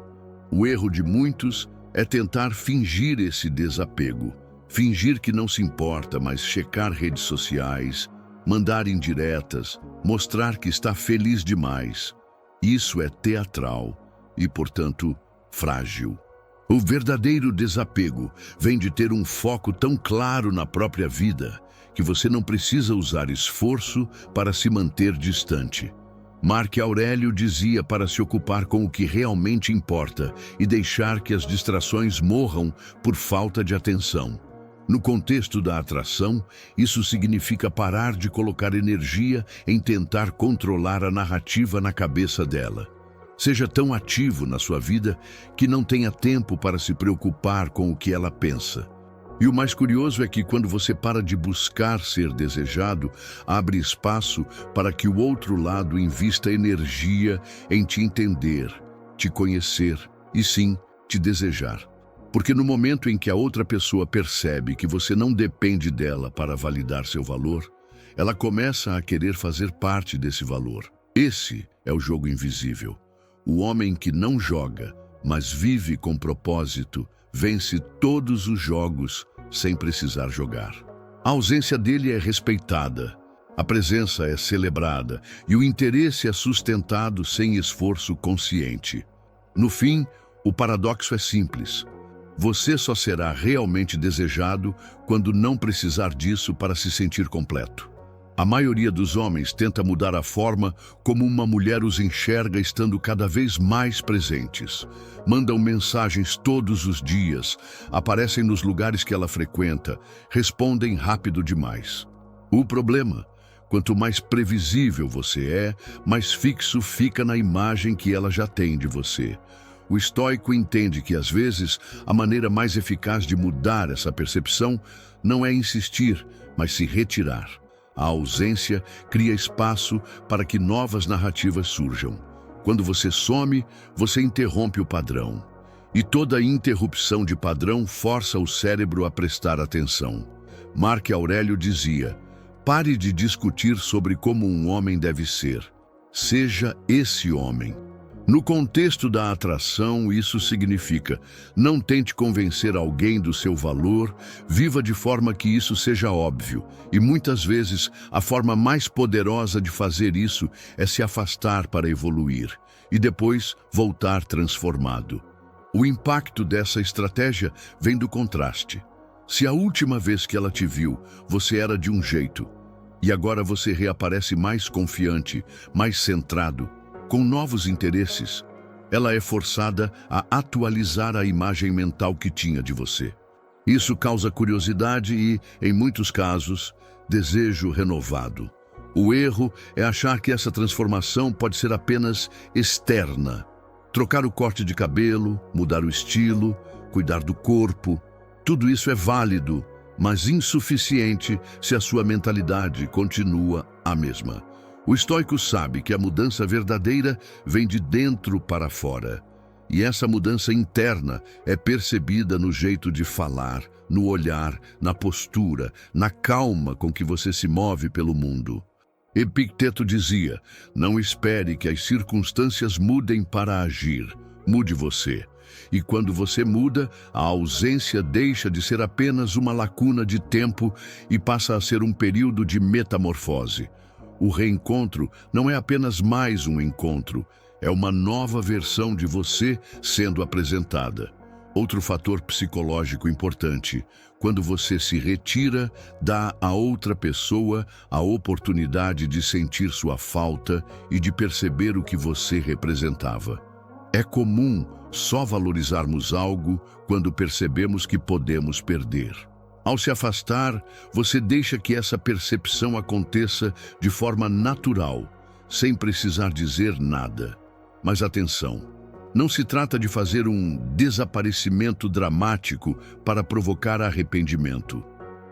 O erro de muitos é tentar fingir esse desapego. Fingir que não se importa, mas checar redes sociais, mandar indiretas, mostrar que está feliz demais. Isso é teatral e, portanto, frágil. O verdadeiro desapego vem de ter um foco tão claro na própria vida que você não precisa usar esforço para se manter distante. Marco Aurélio dizia para se ocupar com o que realmente importa e deixar que as distrações morram por falta de atenção. No contexto da atração, isso significa parar de colocar energia em tentar controlar a narrativa na cabeça dela. Seja tão ativo na sua vida que não tenha tempo para se preocupar com o que ela pensa. E o mais curioso é que quando você para de buscar ser desejado, abre espaço para que o outro lado invista energia em te entender, te conhecer e sim, te desejar. Porque no momento em que a outra pessoa percebe que você não depende dela para validar seu valor, ela começa a querer fazer parte desse valor. Esse é o jogo invisível. O homem que não joga, mas vive com propósito, vence todos os jogos sem precisar jogar. A ausência dele é respeitada, a presença é celebrada e o interesse é sustentado sem esforço consciente. No fim, o paradoxo é simples. Você só será realmente desejado quando não precisar disso para se sentir completo. A maioria dos homens tenta mudar a forma como uma mulher os enxerga estando cada vez mais presentes. Mandam mensagens todos os dias, aparecem nos lugares que ela frequenta, respondem rápido demais. O problema, quanto mais previsível você é, mais fixo fica na imagem que ela já tem de você. O estoico entende que, às vezes, a maneira mais eficaz de mudar essa percepção não é insistir, mas se retirar. A ausência cria espaço para que novas narrativas surjam. Quando você some, você interrompe o padrão. E toda interrupção de padrão força o cérebro a prestar atenção. Marco Aurélio dizia: pare de discutir sobre como um homem deve ser. Seja esse homem. No contexto da atração, isso significa: não tente convencer alguém do seu valor, viva de forma que isso seja óbvio. E muitas vezes, a forma mais poderosa de fazer isso é se afastar para evoluir e depois voltar transformado. O impacto dessa estratégia vem do contraste. Se a última vez que ela te viu, você era de um jeito, e agora você reaparece mais confiante, mais centrado, com novos interesses, ela é forçada a atualizar a imagem mental que tinha de você. Isso causa curiosidade e, em muitos casos, desejo renovado. O erro é achar que essa transformação pode ser apenas externa. Trocar o corte de cabelo, mudar o estilo, cuidar do corpo, tudo isso é válido, mas insuficiente se a sua mentalidade continua a mesma. O estoico sabe que a mudança verdadeira vem de dentro para fora. E essa mudança interna é percebida no jeito de falar, no olhar, na postura, na calma com que você se move pelo mundo. Epicteto dizia: não espere que as circunstâncias mudem para agir, mude você. E quando você muda, a ausência deixa de ser apenas uma lacuna de tempo e passa a ser um período de metamorfose. O reencontro não é apenas mais um encontro, é uma nova versão de você sendo apresentada. Outro fator psicológico importante: quando você se retira, dá a outra pessoa a oportunidade de sentir sua falta e de perceber o que você representava. É comum só valorizarmos algo quando percebemos que podemos perder. Ao se afastar, você deixa que essa percepção aconteça de forma natural, sem precisar dizer nada. Mas atenção, não se trata de fazer um desaparecimento dramático para provocar arrependimento.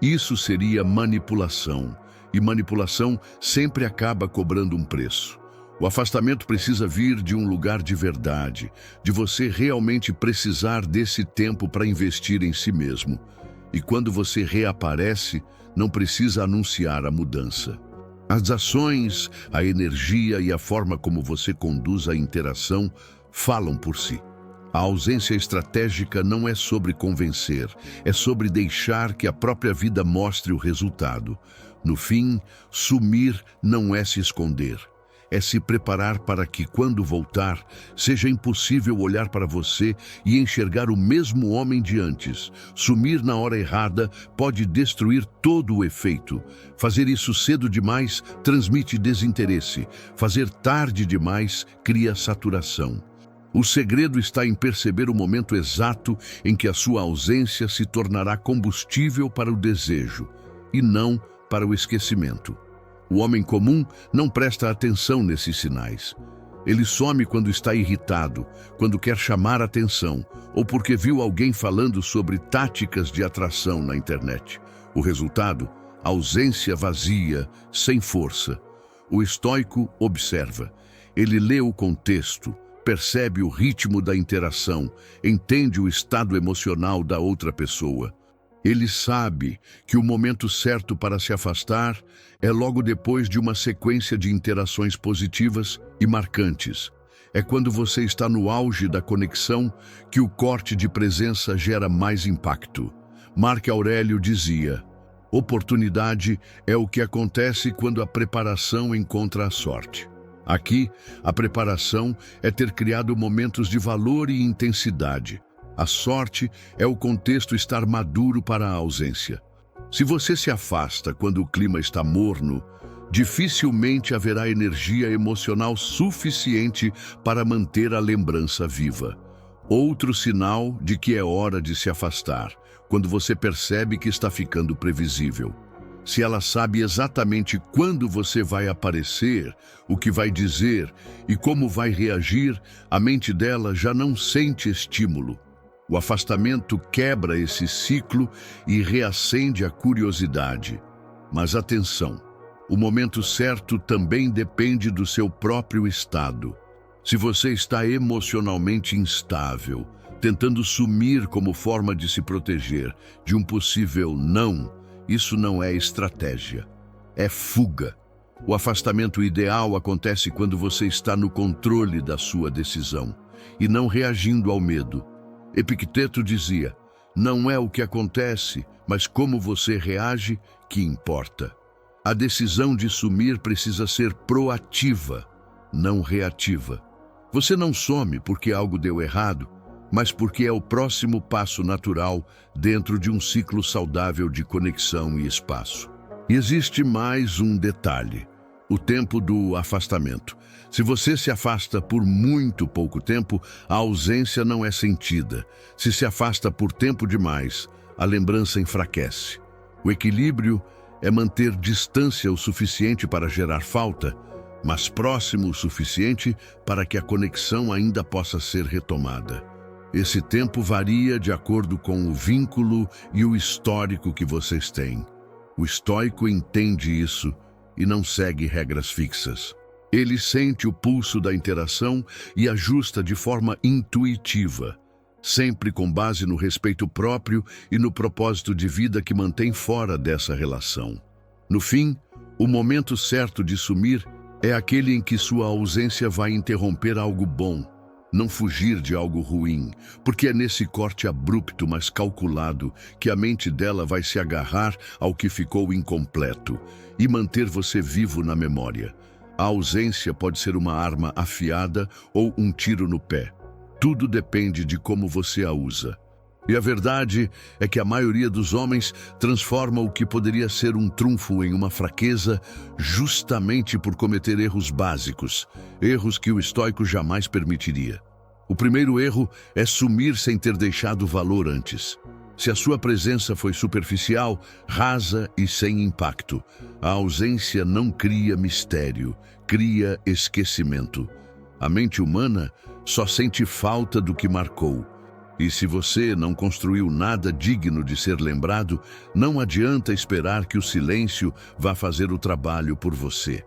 Isso seria manipulação, e manipulação sempre acaba cobrando um preço. O afastamento precisa vir de um lugar de verdade, de você realmente precisar desse tempo para investir em si mesmo. E quando você reaparece, não precisa anunciar a mudança. As ações, a energia e a forma como você conduz a interação falam por si. A ausência estratégica não é sobre convencer, é sobre deixar que a própria vida mostre o resultado. No fim, sumir não é se esconder. É se preparar para que, quando voltar, seja impossível olhar para você e enxergar o mesmo homem de antes. Sumir na hora errada pode destruir todo o efeito. Fazer isso cedo demais transmite desinteresse. Fazer tarde demais cria saturação. O segredo está em perceber o momento exato em que a sua ausência se tornará combustível para o desejo, e não para o esquecimento. O homem comum não presta atenção nesses sinais. Ele some quando está irritado, quando quer chamar atenção, ou porque viu alguém falando sobre táticas de atração na internet. O resultado? Ausência vazia, sem força. O estoico observa. Ele lê o contexto, percebe o ritmo da interação, entende o estado emocional da outra pessoa. Ele sabe que o momento certo para se afastar é logo depois de uma sequência de interações positivas e marcantes. É quando você está no auge da conexão que o corte de presença gera mais impacto. Marco Aurélio dizia: oportunidade é o que acontece quando a preparação encontra a sorte. Aqui, a preparação é ter criado momentos de valor e intensidade. A sorte é o contexto estar maduro para a ausência. Se você se afasta quando o clima está morno, dificilmente haverá energia emocional suficiente para manter a lembrança viva. Outro sinal de que é hora de se afastar, quando você percebe que está ficando previsível. Se ela sabe exatamente quando você vai aparecer, o que vai dizer e como vai reagir, a mente dela já não sente estímulo. O afastamento quebra esse ciclo e reacende a curiosidade. Mas atenção, o momento certo também depende do seu próprio estado. Se você está emocionalmente instável, tentando sumir como forma de se proteger de um possível não, isso não é estratégia, é fuga. O afastamento ideal acontece quando você está no controle da sua decisão e não reagindo ao medo. Epicteto dizia: não é o que acontece, mas como você reage que importa. A decisão de sumir precisa ser proativa, não reativa. Você não some porque algo deu errado, mas porque é o próximo passo natural dentro de um ciclo saudável de conexão e espaço. E existe mais um detalhe: o tempo do afastamento. Se você se afasta por muito pouco tempo, a ausência não é sentida. Se se afasta por tempo demais, a lembrança enfraquece. O equilíbrio é manter distância o suficiente para gerar falta, mas próximo o suficiente para que a conexão ainda possa ser retomada. Esse tempo varia de acordo com o vínculo e o histórico que vocês têm. O estoico entende isso e não segue regras fixas. Ele sente o pulso da interação e ajusta de forma intuitiva, sempre com base no respeito próprio e no propósito de vida que mantém fora dessa relação. No fim, o momento certo de sumir é aquele em que sua ausência vai interromper algo bom, não fugir de algo ruim, porque é nesse corte abrupto, mas calculado, que a mente dela vai se agarrar ao que ficou incompleto e manter você vivo na memória. A ausência pode ser uma arma afiada ou um tiro no pé. Tudo depende de como você a usa. E a verdade é que a maioria dos homens transforma o que poderia ser um trunfo em uma fraqueza justamente por cometer erros básicos, erros que o estoico jamais permitiria. O primeiro erro é sumir sem ter deixado valor antes. Se a sua presença foi superficial, rasa e sem impacto, a ausência não cria mistério, cria esquecimento. A mente humana só sente falta do que marcou. E se você não construiu nada digno de ser lembrado, não adianta esperar que o silêncio vá fazer o trabalho por você.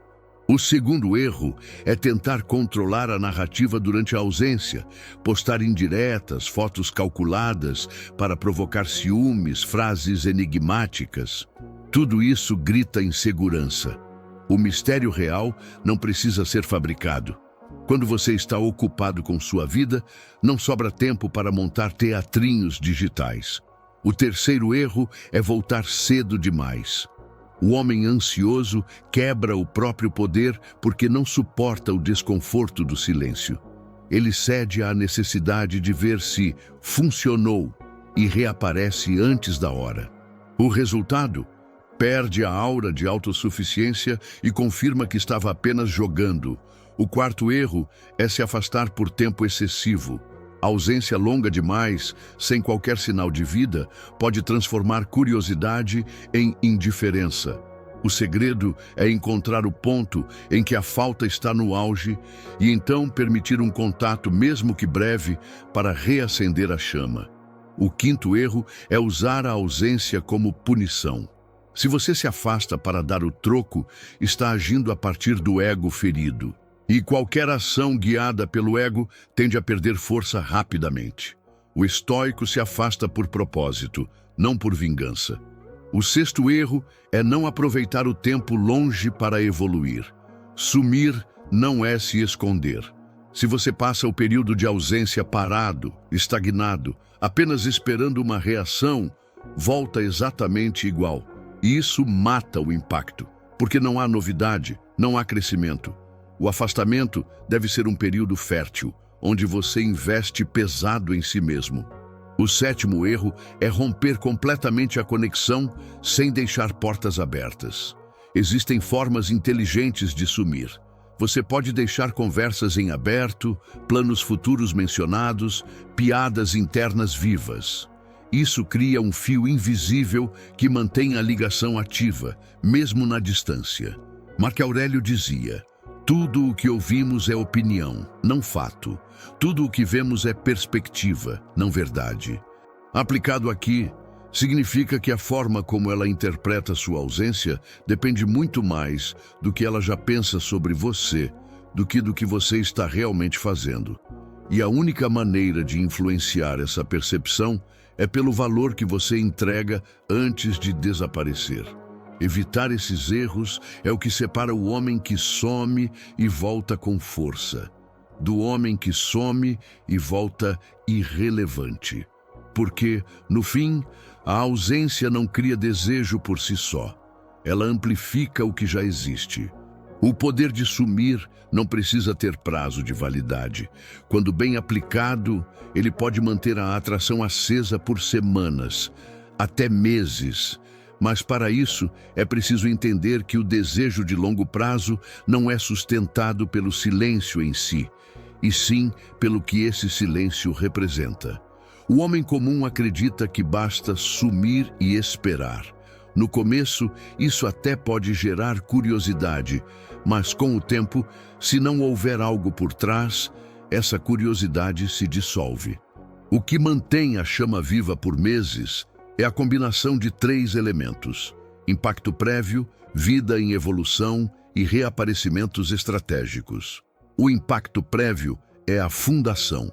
O segundo erro é tentar controlar a narrativa durante a ausência, postar indiretas, fotos calculadas para provocar ciúmes, frases enigmáticas. Tudo isso grita insegurança. O mistério real não precisa ser fabricado. Quando você está ocupado com sua vida, não sobra tempo para montar teatrinhos digitais. O terceiro erro é voltar cedo demais. O homem ansioso quebra o próprio poder porque não suporta o desconforto do silêncio. Ele cede à necessidade de ver se funcionou e reaparece antes da hora. O resultado? Perde a aura de autossuficiência e confirma que estava apenas jogando. O quarto erro é se afastar por tempo excessivo. A ausência longa demais, sem qualquer sinal de vida, pode transformar curiosidade em indiferença. O segredo é encontrar o ponto em que a falta está no auge e então permitir um contato, mesmo que breve, para reacender a chama. O quinto erro é usar a ausência como punição. Se você se afasta para dar o troco, está agindo a partir do ego ferido. E qualquer ação guiada pelo ego tende a perder força rapidamente. O estoico se afasta por propósito, não por vingança. O sexto erro é não aproveitar o tempo longe para evoluir. Sumir não é se esconder. Se você passa o período de ausência parado, estagnado, apenas esperando uma reação, volta exatamente igual. E isso mata o impacto, porque não há novidade, não há crescimento. O afastamento deve ser um período fértil, onde você investe pesado em si mesmo. O sétimo erro é romper completamente a conexão sem deixar portas abertas. Existem formas inteligentes de sumir. Você pode deixar conversas em aberto, planos futuros mencionados, piadas internas vivas. Isso cria um fio invisível que mantém a ligação ativa, mesmo na distância. Marco Aurélio dizia: tudo o que ouvimos é opinião, não fato. Tudo o que vemos é perspectiva, não verdade. Aplicado aqui, significa que a forma como ela interpreta sua ausência depende muito mais do que ela já pensa sobre você, do que você está realmente fazendo. E a única maneira de influenciar essa percepção é pelo valor que você entrega antes de desaparecer. Evitar esses erros é o que separa o homem que some e volta com força, do homem que some e volta irrelevante. Porque, no fim, a ausência não cria desejo por si só. Ela amplifica o que já existe. O poder de sumir não precisa ter prazo de validade. Quando bem aplicado, ele pode manter a atração acesa por semanas, até meses. Mas para isso, é preciso entender que o desejo de longo prazo não é sustentado pelo silêncio em si, e sim pelo que esse silêncio representa. O homem comum acredita que basta sumir e esperar. No começo, isso até pode gerar curiosidade, mas com o tempo, se não houver algo por trás, essa curiosidade se dissolve. O que mantém a chama viva por meses é a combinação de 3 elementos: impacto prévio, vida em evolução e reaparecimentos estratégicos. O impacto prévio é a fundação.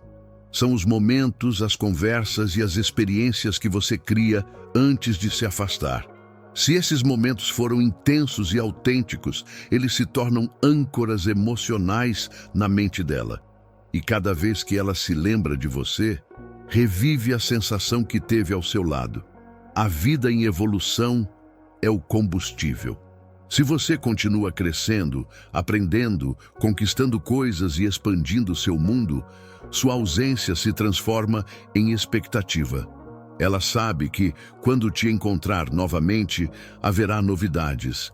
São os momentos, as conversas e as experiências que você cria antes de se afastar. Se esses momentos foram intensos e autênticos, eles se tornam âncoras emocionais na mente dela. E cada vez que ela se lembra de você, revive a sensação que teve ao seu lado. A vida em evolução é o combustível. Se você continua crescendo, aprendendo, conquistando coisas e expandindo seu mundo, sua ausência se transforma em expectativa. Ela sabe que, quando te encontrar novamente, haverá novidades.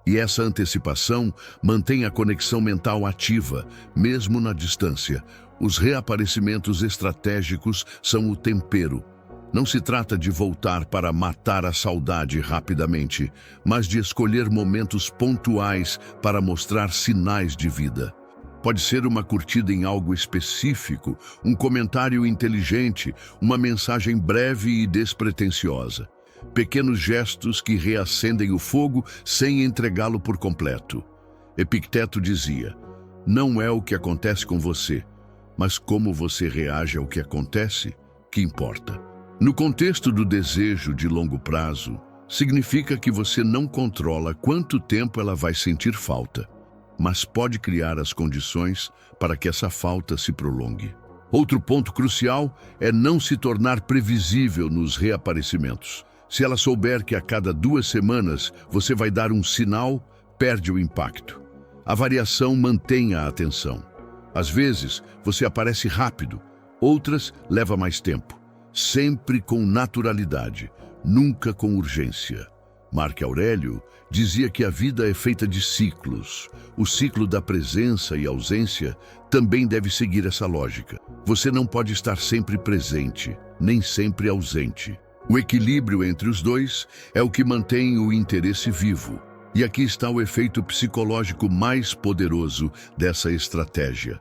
E essa antecipação mantém a conexão mental ativa, mesmo na distância. Os reaparecimentos estratégicos são o tempero. Não se trata de voltar para matar a saudade rapidamente, mas de escolher momentos pontuais para mostrar sinais de vida. Pode ser uma curtida em algo específico, um comentário inteligente, uma mensagem breve e despretensiosa. Pequenos gestos que reacendem o fogo sem entregá-lo por completo. Epicteto dizia: não é o que acontece com você, mas como você reage ao que acontece, que importa. No contexto do desejo de longo prazo, significa que você não controla quanto tempo ela vai sentir falta, mas pode criar as condições para que essa falta se prolongue. Outro ponto crucial é não se tornar previsível nos reaparecimentos. Se ela souber que a cada 2 semanas você vai dar um sinal, perde o impacto. A variação mantém a atenção. Às vezes, você aparece rápido, outras leva mais tempo. Sempre com naturalidade, nunca com urgência. Marco Aurélio dizia que a vida é feita de ciclos. O ciclo da presença e ausência também deve seguir essa lógica. Você não pode estar sempre presente, nem sempre ausente. O equilíbrio entre os dois é o que mantém o interesse vivo. E aqui está o efeito psicológico mais poderoso dessa estratégia.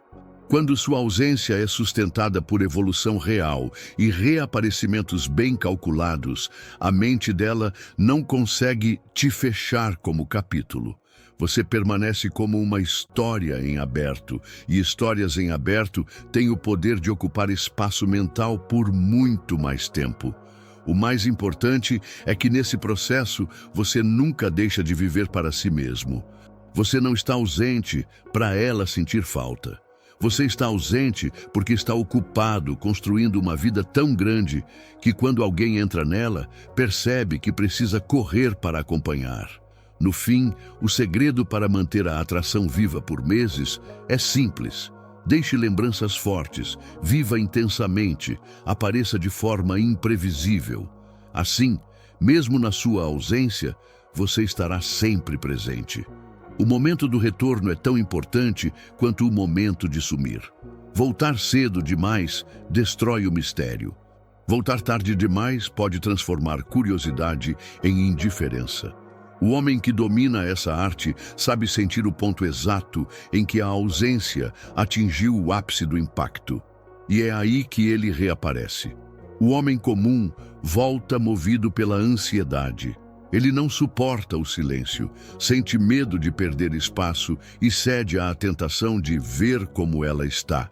Quando sua ausência é sustentada por evolução real e reaparecimentos bem calculados, a mente dela não consegue te fechar como capítulo. Você permanece como uma história em aberto, e histórias em aberto têm o poder de ocupar espaço mental por muito mais tempo. O mais importante é que nesse processo você nunca deixa de viver para si mesmo. Você não está ausente para ela sentir falta. Você está ausente porque está ocupado construindo uma vida tão grande que quando alguém entra nela, percebe que precisa correr para acompanhar. No fim, o segredo para manter a atração viva por meses é simples. Deixe lembranças fortes, viva intensamente, apareça de forma imprevisível. Assim, mesmo na sua ausência, você estará sempre presente. O momento do retorno é tão importante quanto o momento de sumir. Voltar cedo demais destrói o mistério. Voltar tarde demais pode transformar curiosidade em indiferença. O homem que domina essa arte sabe sentir o ponto exato em que a ausência atingiu o ápice do impacto. E é aí que ele reaparece. O homem comum volta movido pela ansiedade. Ele não suporta o silêncio, sente medo de perder espaço e cede à tentação de ver como ela está.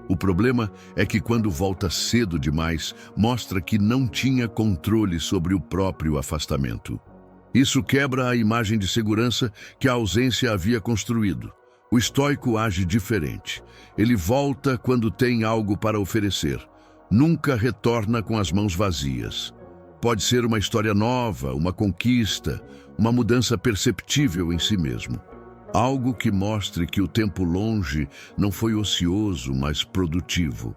O problema é que quando volta cedo demais, mostra que não tinha controle sobre o próprio afastamento. Isso quebra a imagem de segurança que a ausência havia construído. O estoico age diferente. Ele volta quando tem algo para oferecer. Nunca retorna com as mãos vazias. Pode ser uma história nova, uma conquista, uma mudança perceptível em si mesmo. Algo que mostre que o tempo longe não foi ocioso, mas produtivo.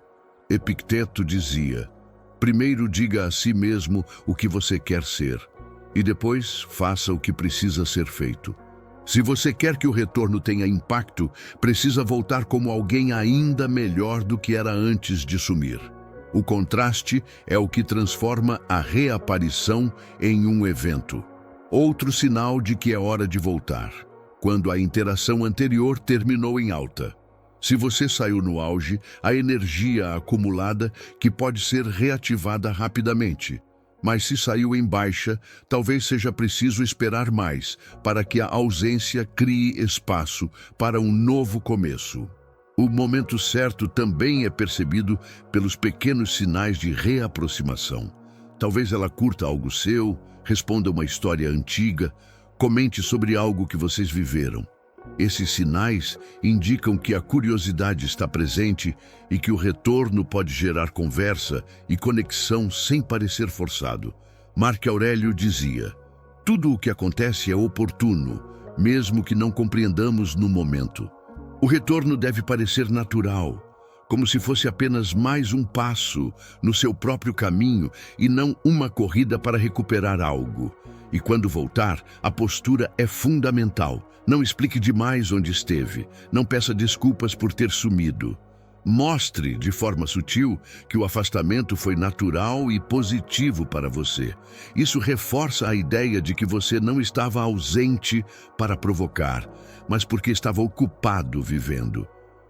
Epicteto dizia: primeiro diga a si mesmo o que você quer ser, e depois faça o que precisa ser feito. Se você quer que o retorno tenha impacto, precisa voltar como alguém ainda melhor do que era antes de sumir. O contraste é o que transforma a reaparição em um evento. Outro sinal de que é hora de voltar, quando a interação anterior terminou em alta. Se você saiu no auge, há energia acumulada que pode ser reativada rapidamente. Mas se saiu em baixa, talvez seja preciso esperar mais para que a ausência crie espaço para um novo começo. O momento certo também é percebido pelos pequenos sinais de reaproximação. Talvez ela curta algo seu, responda uma história antiga, comente sobre algo que vocês viveram. Esses sinais indicam que a curiosidade está presente e que o retorno pode gerar conversa e conexão sem parecer forçado. Marco Aurélio dizia: tudo o que acontece é oportuno, mesmo que não compreendamos no momento. O retorno deve parecer natural, como se fosse apenas mais um passo no seu próprio caminho e não uma corrida para recuperar algo. E quando voltar, a postura é fundamental. Não explique demais onde esteve, não peça desculpas por ter sumido. Mostre, de forma sutil, que o afastamento foi natural e positivo para você. Isso reforça a ideia de que você não estava ausente para provocar, mas porque estava ocupado vivendo.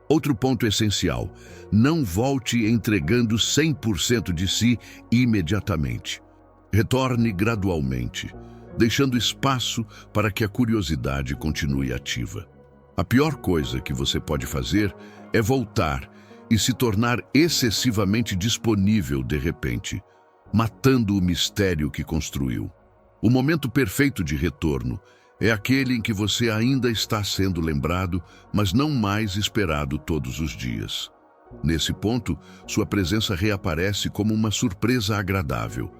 Outro ponto essencial: não volte entregando 100% de si imediatamente. Retorne gradualmente, deixando espaço para que a curiosidade continue ativa. A pior coisa que você pode fazer é voltar e se tornar excessivamente disponível de repente, matando o mistério que construiu. O momento perfeito de retorno é aquele em que você ainda está sendo lembrado, mas não mais esperado todos os dias. Nesse ponto, sua presença reaparece como uma surpresa agradável.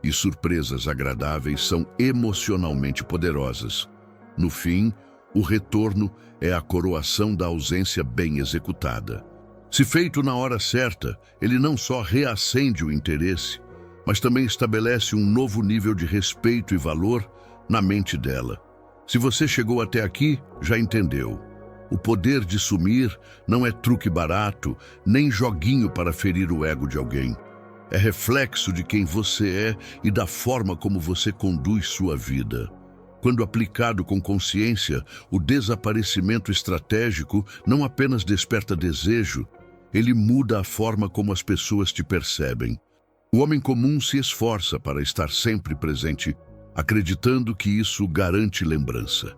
E surpresas agradáveis são emocionalmente poderosas. No fim, o retorno é a coroação da ausência bem executada. Se feito na hora certa, ele não só reacende o interesse, mas também estabelece um novo nível de respeito e valor na mente dela. Se você chegou até aqui, já entendeu. O poder de sumir não é truque barato, nem joguinho para ferir o ego de alguém. É reflexo de quem você é e da forma como você conduz sua vida. Quando aplicado com consciência, o desaparecimento estratégico não apenas desperta desejo, ele muda a forma como as pessoas te percebem. O homem comum se esforça para estar sempre presente, acreditando que isso garante lembrança.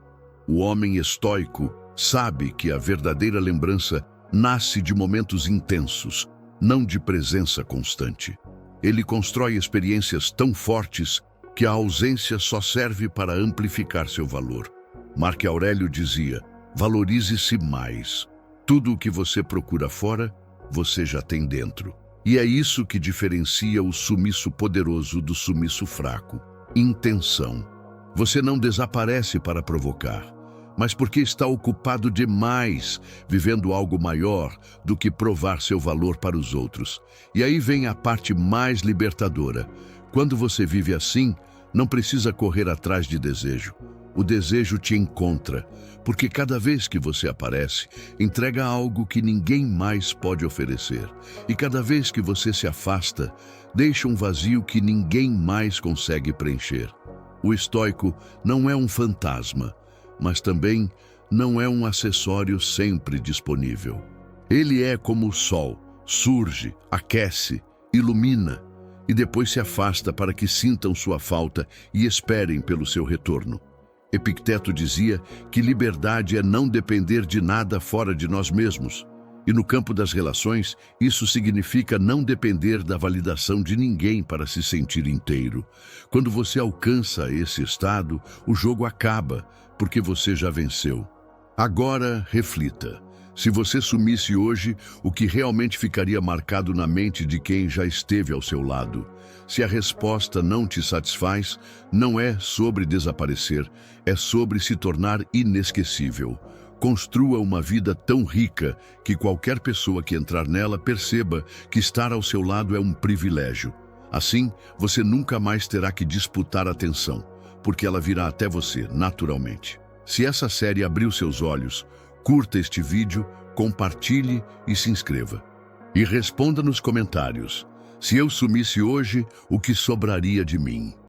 O homem estoico sabe que a verdadeira lembrança nasce de momentos intensos, não de presença constante. Ele constrói experiências tão fortes que a ausência só serve para amplificar seu valor. Marco Aurélio dizia: valorize-se mais. Tudo o que você procura fora, você já tem dentro. E é isso que diferencia o sumiço poderoso do sumiço fraco. Intenção. Você não desaparece para provocar, mas porque está ocupado demais, vivendo algo maior do que provar seu valor para os outros. E aí vem a parte mais libertadora. Quando você vive assim, não precisa correr atrás de desejo. O desejo te encontra, porque cada vez que você aparece, entrega algo que ninguém mais pode oferecer. E cada vez que você se afasta, deixa um vazio que ninguém mais consegue preencher. O estoico não é um fantasma, mas também não é um acessório sempre disponível. Ele é como o sol, surge, aquece, ilumina e depois se afasta para que sintam sua falta e esperem pelo seu retorno. Epicteto dizia que liberdade é não depender de nada fora de nós mesmos. E no campo das relações, isso significa não depender da validação de ninguém para se sentir inteiro. Quando você alcança esse estado, o jogo acaba, porque você já venceu. Agora, reflita. Se você sumisse hoje, o que realmente ficaria marcado na mente de quem já esteve ao seu lado? Se a resposta não te satisfaz, não é sobre desaparecer, é sobre se tornar inesquecível. Construa uma vida tão rica que qualquer pessoa que entrar nela perceba que estar ao seu lado é um privilégio. Assim, você nunca mais terá que disputar atenção, porque ela virá até você, naturalmente. Se essa série abriu seus olhos, curta este vídeo, compartilhe e se inscreva. E responda nos comentários: se eu sumisse hoje, o que sobraria de mim?